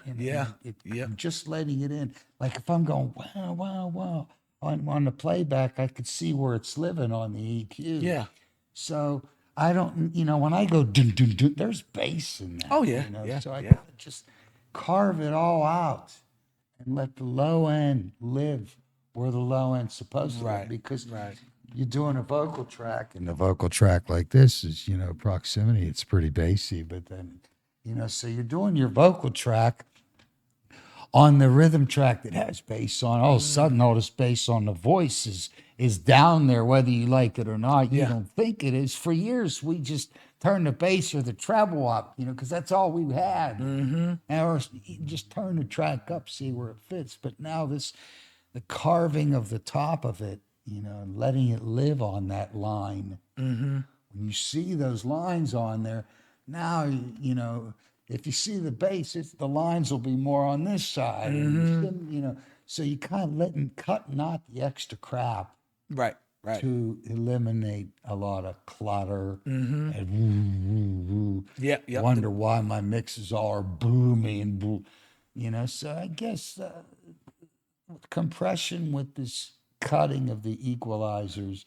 I'm just letting it in. Like if I'm going wow on the playback, I could see where it's living on the EQ. Yeah. So I don't, when I go dun dun dun, there's bass in that. Oh, yeah. So I gotta just carve it all out and let the low end live where the low end's supposed to live. Because you're doing a vocal track, and the vocal track like this is, proximity. It's pretty bassy, but then, so you're doing your vocal track on the rhythm track that has bass on. All of a sudden, all this bass on the voice is down there, whether you like it or not. You don't think it is. For years, we just turned the bass or the treble up, because that's all we had. Or just turn the track up, see where it fits. But now the carving of the top of it, and letting it live on that line. When you see those lines on there, now, if you see the bass, the lines will be more on this side. And so you kind of cutting out the extra crap. Right. To eliminate a lot of clutter and wonder why my mixes all are boomy and So I guess compression with this cutting of the equalizers,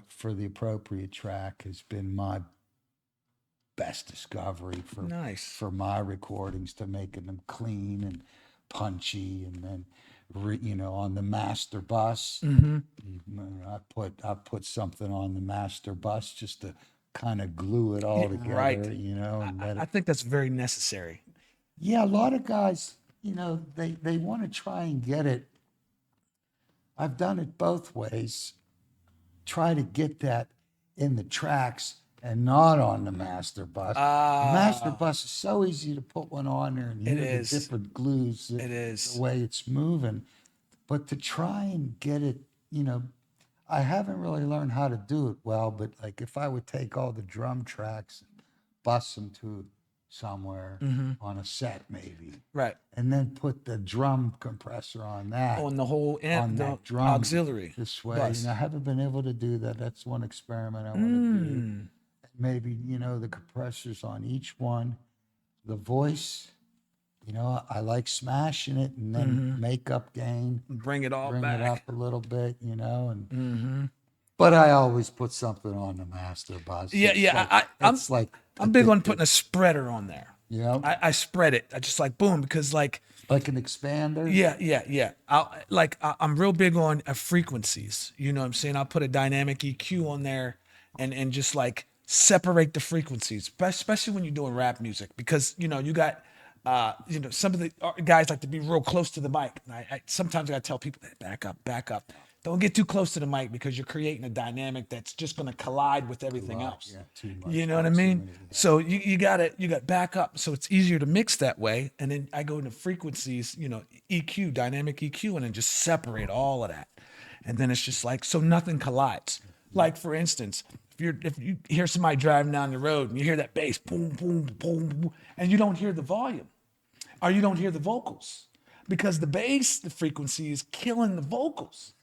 for the appropriate track has been my best discovery for my recordings, to making them clean and punchy, and then on the master bus. Mm-hmm. I put something on the master bus just to kind of glue it all together, right. and let I it. think that's very necessary. Yeah, a lot of guys, they want to try and get it. I've done it both ways. Try to get that in the tracks and not on the master bus. The master bus is so easy to put one on there and It hear the is. different glues, It is. the way it's moving. But to try and get it, I haven't really learned how to do it well, but like if I would take all the drum tracks and bust them to somewhere on a set maybe, Right. and then put the drum compressor on that, On the whole on the that drum auxiliary. this way. bus. I haven't been able to do that. That's one experiment I want to do. Mm. Maybe, the compressors on each one. The voice, I like smashing it and then make up gain, Bring it all bring back. it up a little bit, and Mm-hmm. but I always put something on the master bus. Yeah, It's yeah. like- I'm it's like I'm big on addictive, putting a spreader on there. I spread it. I just like boom because like like an expander. yeah. I'm real big on frequencies. You know what I'm saying? I'll put a dynamic EQ on there and just like separate the frequencies, especially when you're doing rap music because you got some of the guys like to be real close to the mic. And I sometimes I gotta tell people back up. Don't get too close to the mic because you're creating a dynamic that's just going to collide with everything else. Yeah, too much. You know what I mean? So you got back up. So it's easier to mix that way. And then I go into frequencies, EQ, dynamic EQ, and then just separate all of that. And then it's just like, so nothing collides. Like for instance, if you hear somebody driving down the road and you hear that bass, boom, boom, boom, boom, and you don't hear the volume or you don't hear the vocals because the bass, the frequency is killing the vocals.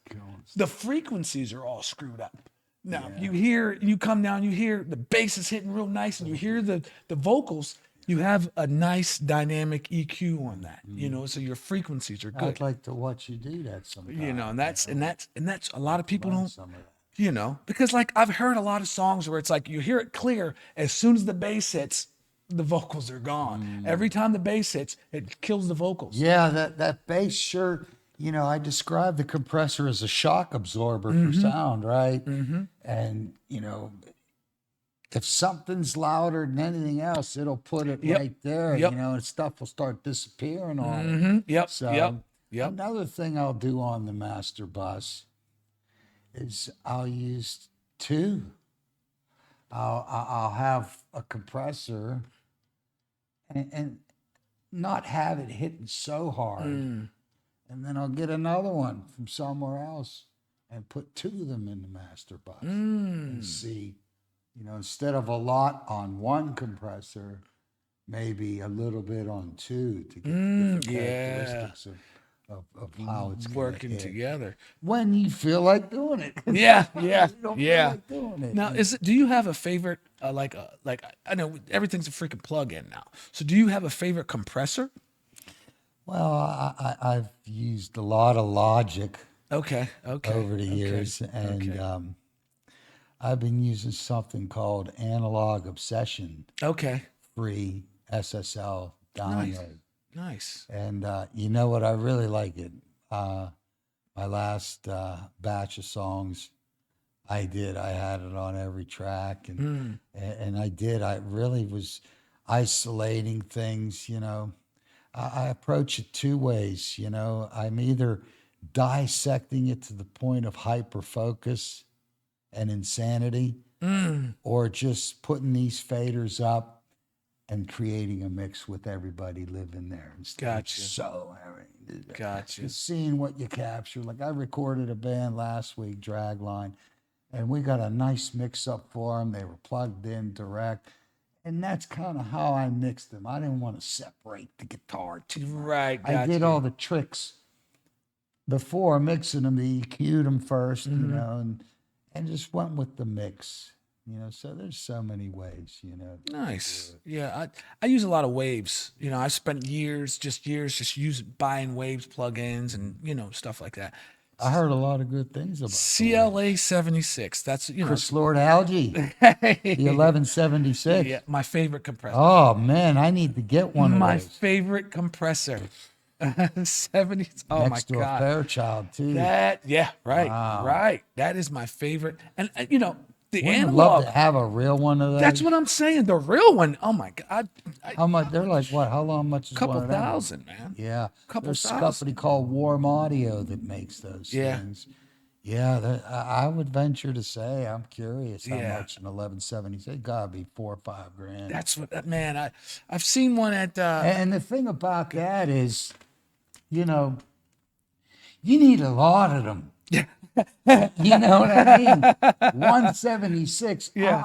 The frequencies are all screwed up. Now, you come down, you hear the bass is hitting real nice and you hear the vocals, you have a nice dynamic EQ on that, so your frequencies are good. I'd like to watch you do that sometime. And that's a lot of people Learn don't, some of that. because like I've heard a lot of songs where it's like you hear it clear as soon as the bass hits, the vocals are gone. Every time the bass hits, it kills the vocals. Yeah, that bass sure. I describe the compressor as a shock absorber for sound, right? And if something's louder than anything else, it'll put it right there. And stuff will start disappearing on it. Yep. So Yep. another thing I'll do on the master bus is I'll use two. I'll have a compressor and not have it hitting so hard. And then I'll get another one from somewhere else and put two of them in the master bus and see, instead of a lot on one compressor, maybe a little bit on two to get the different characteristics of how it's Working hit. together. When you feel like doing it. Yeah. You don't feel like doing it. Now, do you have a favorite, like I know everything's a freaking plug-in now. So do you have a favorite compressor? Well, I've used a lot of Logic Okay. over the years, and I've been using something called Analog Obsession Okay. free SSL download. Nice. And you know what? I really like it. My last batch of songs, I had it on every track, and I really was isolating things. I approach it two ways. I'm either dissecting it to the point of hyper focus and insanity, or just putting these faders up and creating a mix with everybody living there. Gotcha. So, Gotcha. just seeing what you capture. Like I recorded a band last week, Dragline, and we got a nice mix up for them. They were plugged in direct. And that's kind of how I mixed them. I didn't want to separate the guitar too much. Right. I did all the tricks before mixing them. They EQ'd them first, and just went with the mix. So there's so many ways, Nice. Yeah, I use a lot of Waves. I spent years just buying Waves plugins and stuff like that. I heard a lot of good things about CLA 76. That's Chris Lord Algae, the 1176. Yeah, my favorite compressor. Oh man, I need to get one of My those. favorite compressor. 70s. Oh Next my to a God. Fairchild too. Right. That is my favorite. And the Wouldn't you analog. love to have a real one of those? That's what I'm saying. The real one. Oh my God. How much? They're like what? How much is Couple one of them? thousand, man. Yeah. Couple There's a thousand. company called Warm Audio that makes those Yeah. things. Yeah, I would venture to say I'm curious how Yeah. much an 1170s. They gotta be $4 or $5 grand. That's what, man. I've seen one at. And the thing about that is, you know, you need a lot of them. You know what I mean? 176. Yeah.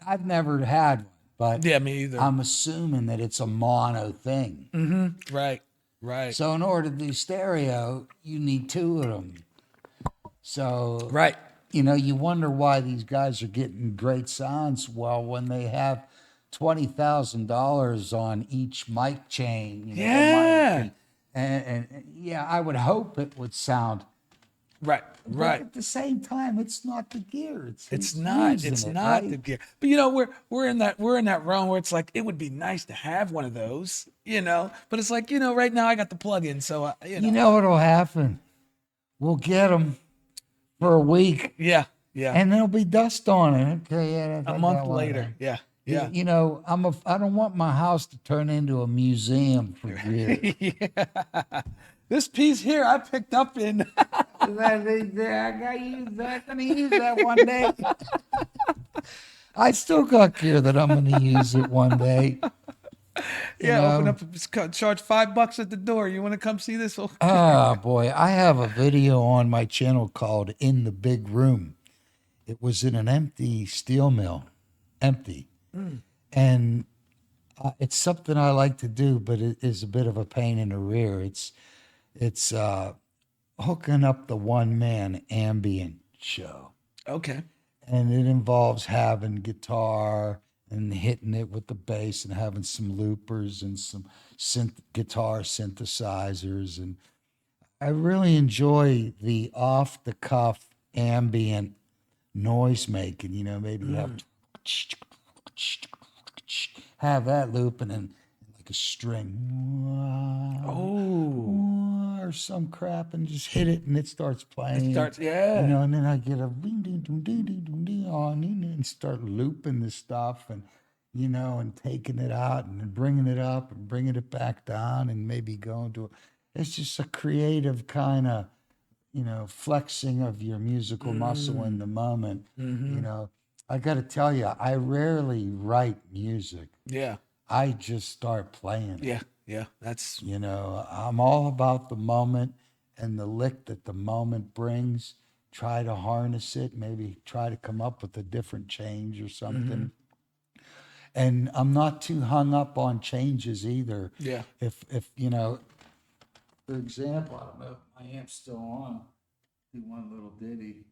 I've never had one, but Yeah, me either. I'm assuming that it's a mono thing. Right. Right. So in order to do stereo, you need two of them. So Right. you wonder why these guys are getting great sounds. Well, when they have $20,000 on each mic chain, the Yeah. mic and yeah, I would hope it would sound. Right. But Right. at the same time, it's not the gear. It's who's not. using It's it, not right? the gear. But we're in that realm where it's like it would be nice to have one of those, But it's like right now I got the plug-in, so You know what'll happen? We'll get them for a week, yeah, yeah. and there'll be dust on it. Okay, yeah, A month later, yeah, yeah. I don't want my house to turn into a museum for gear. This piece here I picked up in. I got gonna use that one day. I still got gear that I'm gonna use it one day. Open up, charge $5 at the door. You want to come see this? Oh boy, I have a video on my channel called "In the Big Room." It was in an empty steel mill, empty, and it's something I like to do, but it is a bit of a pain in the rear. It's hooking up the one-man ambient show. Okay. And it involves having guitar and hitting it with the bass and having some loopers and some guitar synthesizers. And I really enjoy the off-the-cuff ambient noise making. Maybe you have that looping and like a string. Or some crap, and just hit it and it starts playing. Yeah. And then I get a ding ding ding ding ding ding ding on and start looping this stuff and and taking it out and then bringing it up and bringing it back down and maybe going to it's just a creative kind of flexing of your musical muscle in the moment. I got to tell you, I rarely write music. Yeah. I just start playing it. Yeah. Yeah. That's. I'm all about the moment and the lick that the moment brings. Try to harness it, maybe try to come up with a different change or something. And I'm not too hung up on changes either. Yeah. If for example, I don't know if my amp's still on. Do one little ditty.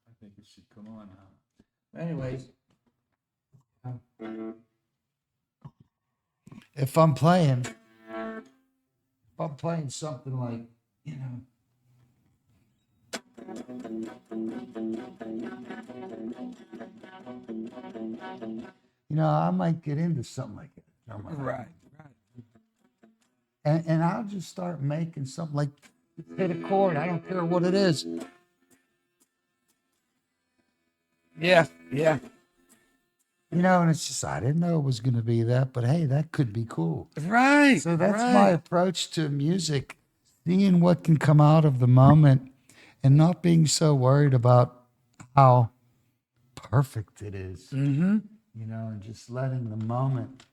I think it should come on now. Anyways. If I'm playing something like, I might get into something like that. Right. And I'll just start making something like hit a chord. I don't care what it is. Yeah. Yeah. And it's just, I didn't know it was going to be that, but hey, that could be cool. Right. So that's my approach to music, seeing what can come out of the moment and not being so worried about how perfect it is. And just letting the moment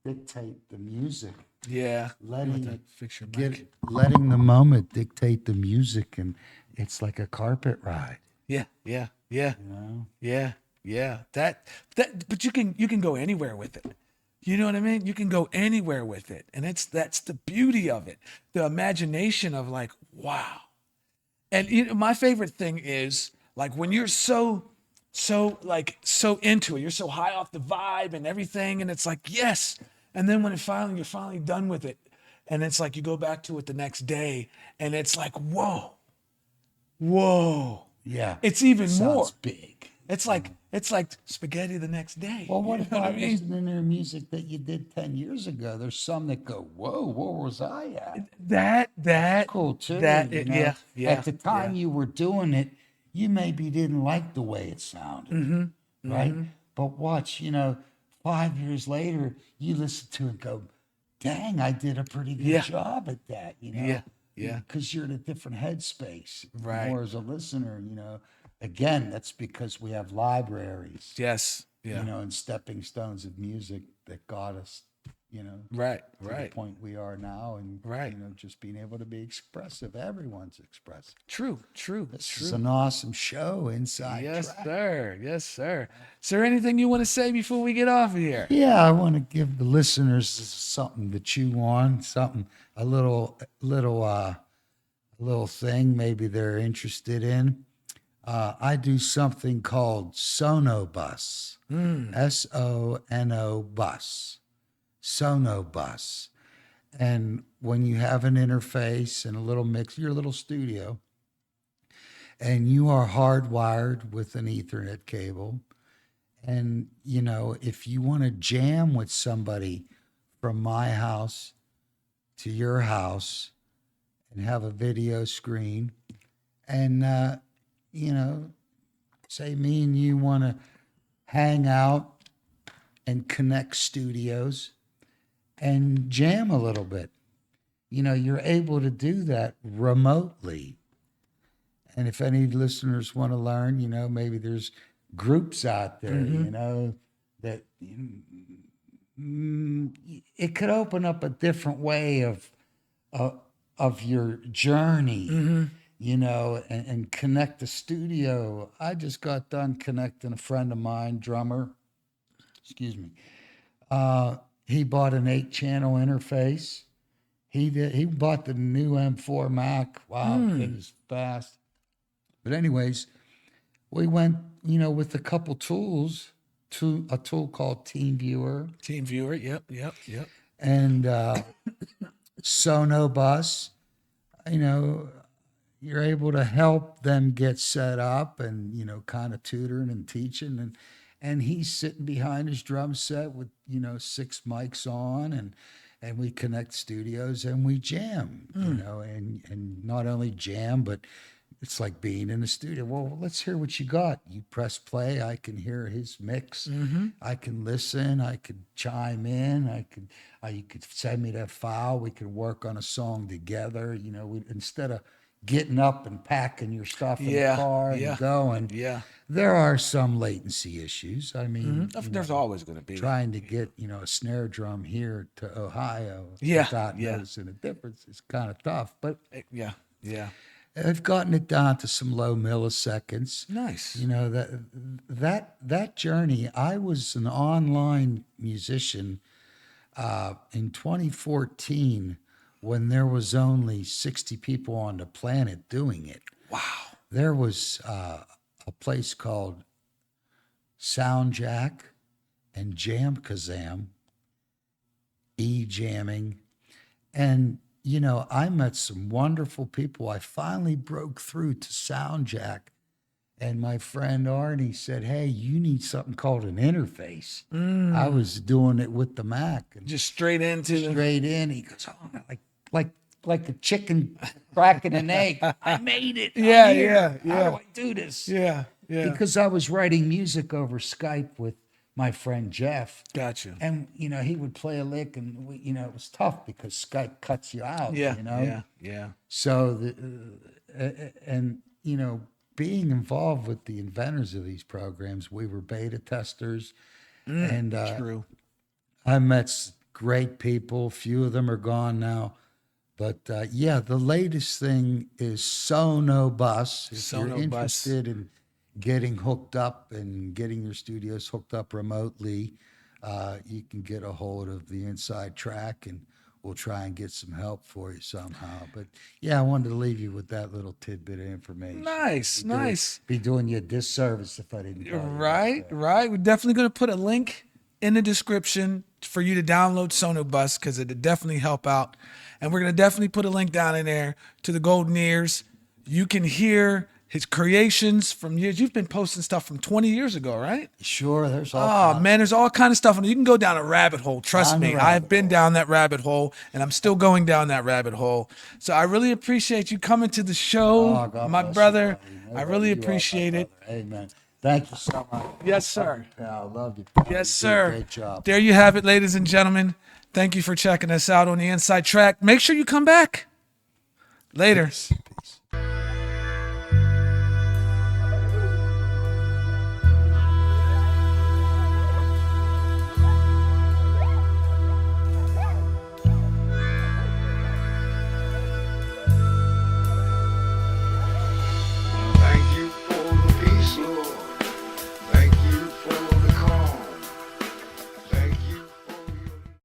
dictate the music. Yeah. Letting Fix your mic. letting the moment dictate the music, and it's like a carpet ride. Yeah. Yeah. Yeah. Yeah. Yeah. But you can go anywhere with it. You know what I mean? You can go anywhere with it. And that's the beauty of it. The imagination of like, wow. And my favorite thing is like when you're so into it, you're so high off the vibe and everything. And it's like, yes. And then when you're finally done with it. And it's like, you go back to it the next day and it's like, whoa. Yeah. It's even more. Sounds big. It's like spaghetti the next day. Well, what You if know I I mean? listening to music that you did 10 years ago? There's some that go, whoa, where was I at? That Cool too, yeah, yeah, At the time you were doing it, you maybe didn't like the way it sounded, right? But watch, 5 years later, you listen to it and go, dang, I did a pretty good Yeah. job at that, Yeah, yeah. because you're in a different headspace. Right. More as a listener, Again, that's because we have libraries, Yes. Yeah. and stepping stones of music that got us, Right. to the point we are now, and Right. just being able to be expressive. Everyone's expressive. True. This is an awesome show, Inside Yes, Track. sir. Yes, sir. Is there anything you want to say before we get off of here? Yeah, I want to give the listeners something to chew on, something a little thing maybe they're interested in. I do something called Sonobus, SONO bus, Sonobus. And when you have an interface and a little mix, your little studio, and you are hardwired with an Ethernet cable, and if you want to jam with somebody from my house to your house and have a video screen, and say me and you want to hang out and connect studios and jam a little bit. You're able to do that remotely. And if any listeners want to learn, maybe there's groups out there, that it could open up a different way of your journey, and connect the studio. I just got done connecting a friend of mine, drummer. Excuse me. He bought an 8-channel interface. He bought the new M4 Mac. Wow, it is fast. But anyways, we went, with a couple tools, to a tool called TeamViewer Team viewer. Yep. and Sonobus. You're able to help them get set up and, kind of tutoring and teaching. And he's sitting behind his drum set with, 6 mics on, and we connect studios and we jam, and not only jam, but it's like being in the studio. Well, let's hear what you got. You press play. I can hear his mix. I can listen. I could chime in. You could send me that file. We could work on a song together. Instead of getting up and packing your stuff in the car and going. Yeah. There are some latency issues. I mean, There's always going to be. trying to get, a snare drum here to Ohio Yeah, without yeah. noticing the difference is kind of tough. But Yeah. I've gotten it down to some low milliseconds. Nice. That journey. I was an online musician in 2014 when there was only 60 people on the planet doing it. Wow. There was a place called Soundjack and Jam Kazam, e-jamming, and I met some wonderful people. I finally broke through to Soundjack, and my friend Arnie said, "Hey, you need something called an interface." I was doing it with the Mac, and Just straight into straight in. He goes, "Oh, like a chicken cracking an egg. I made it. Yeah, I'm here. yeah. How do I do this?" Yeah. Because I was writing music over Skype with my friend Jeff. Gotcha. And, he would play a lick, and, it was tough because Skype cuts you out, Yeah. So, being involved with the inventors of these programs, we were beta testers. And True. I met great people. Few of them are gone now. But, the latest thing is Sonobus. If you're Sonobus. interested in getting hooked up and getting your studios hooked up remotely, you can get a hold of the Inside Track, and we'll try and get some help for you somehow. But I wanted to leave you with that little tidbit of information. Nice. Be doing you a disservice if I didn't. tell you about that. Right. We're definitely going to put a link in the description for you to download Sonobus because it'll definitely help out. And we're going to definitely put a link down in there to the Golden Ears. You can hear his creations from years. You've been posting stuff from 20 years ago, right? Sure, there's all Oh kinds. man, there's all kind of stuff, and you can go down a rabbit hole. Trust Down the me, rabbit I've been down that rabbit hole, and I'm still going down that rabbit hole. So I really appreciate you coming to the show, Oh, God my bless you, brother. buddy. I really You are my appreciate it. brother. Amen. Thank you so much. Yes, sir. Pal, I love you. Yes, You did a sir. Great job. There you have it, ladies and gentlemen. Thank you for checking us out on the Inside Track. Make sure you come back. Later.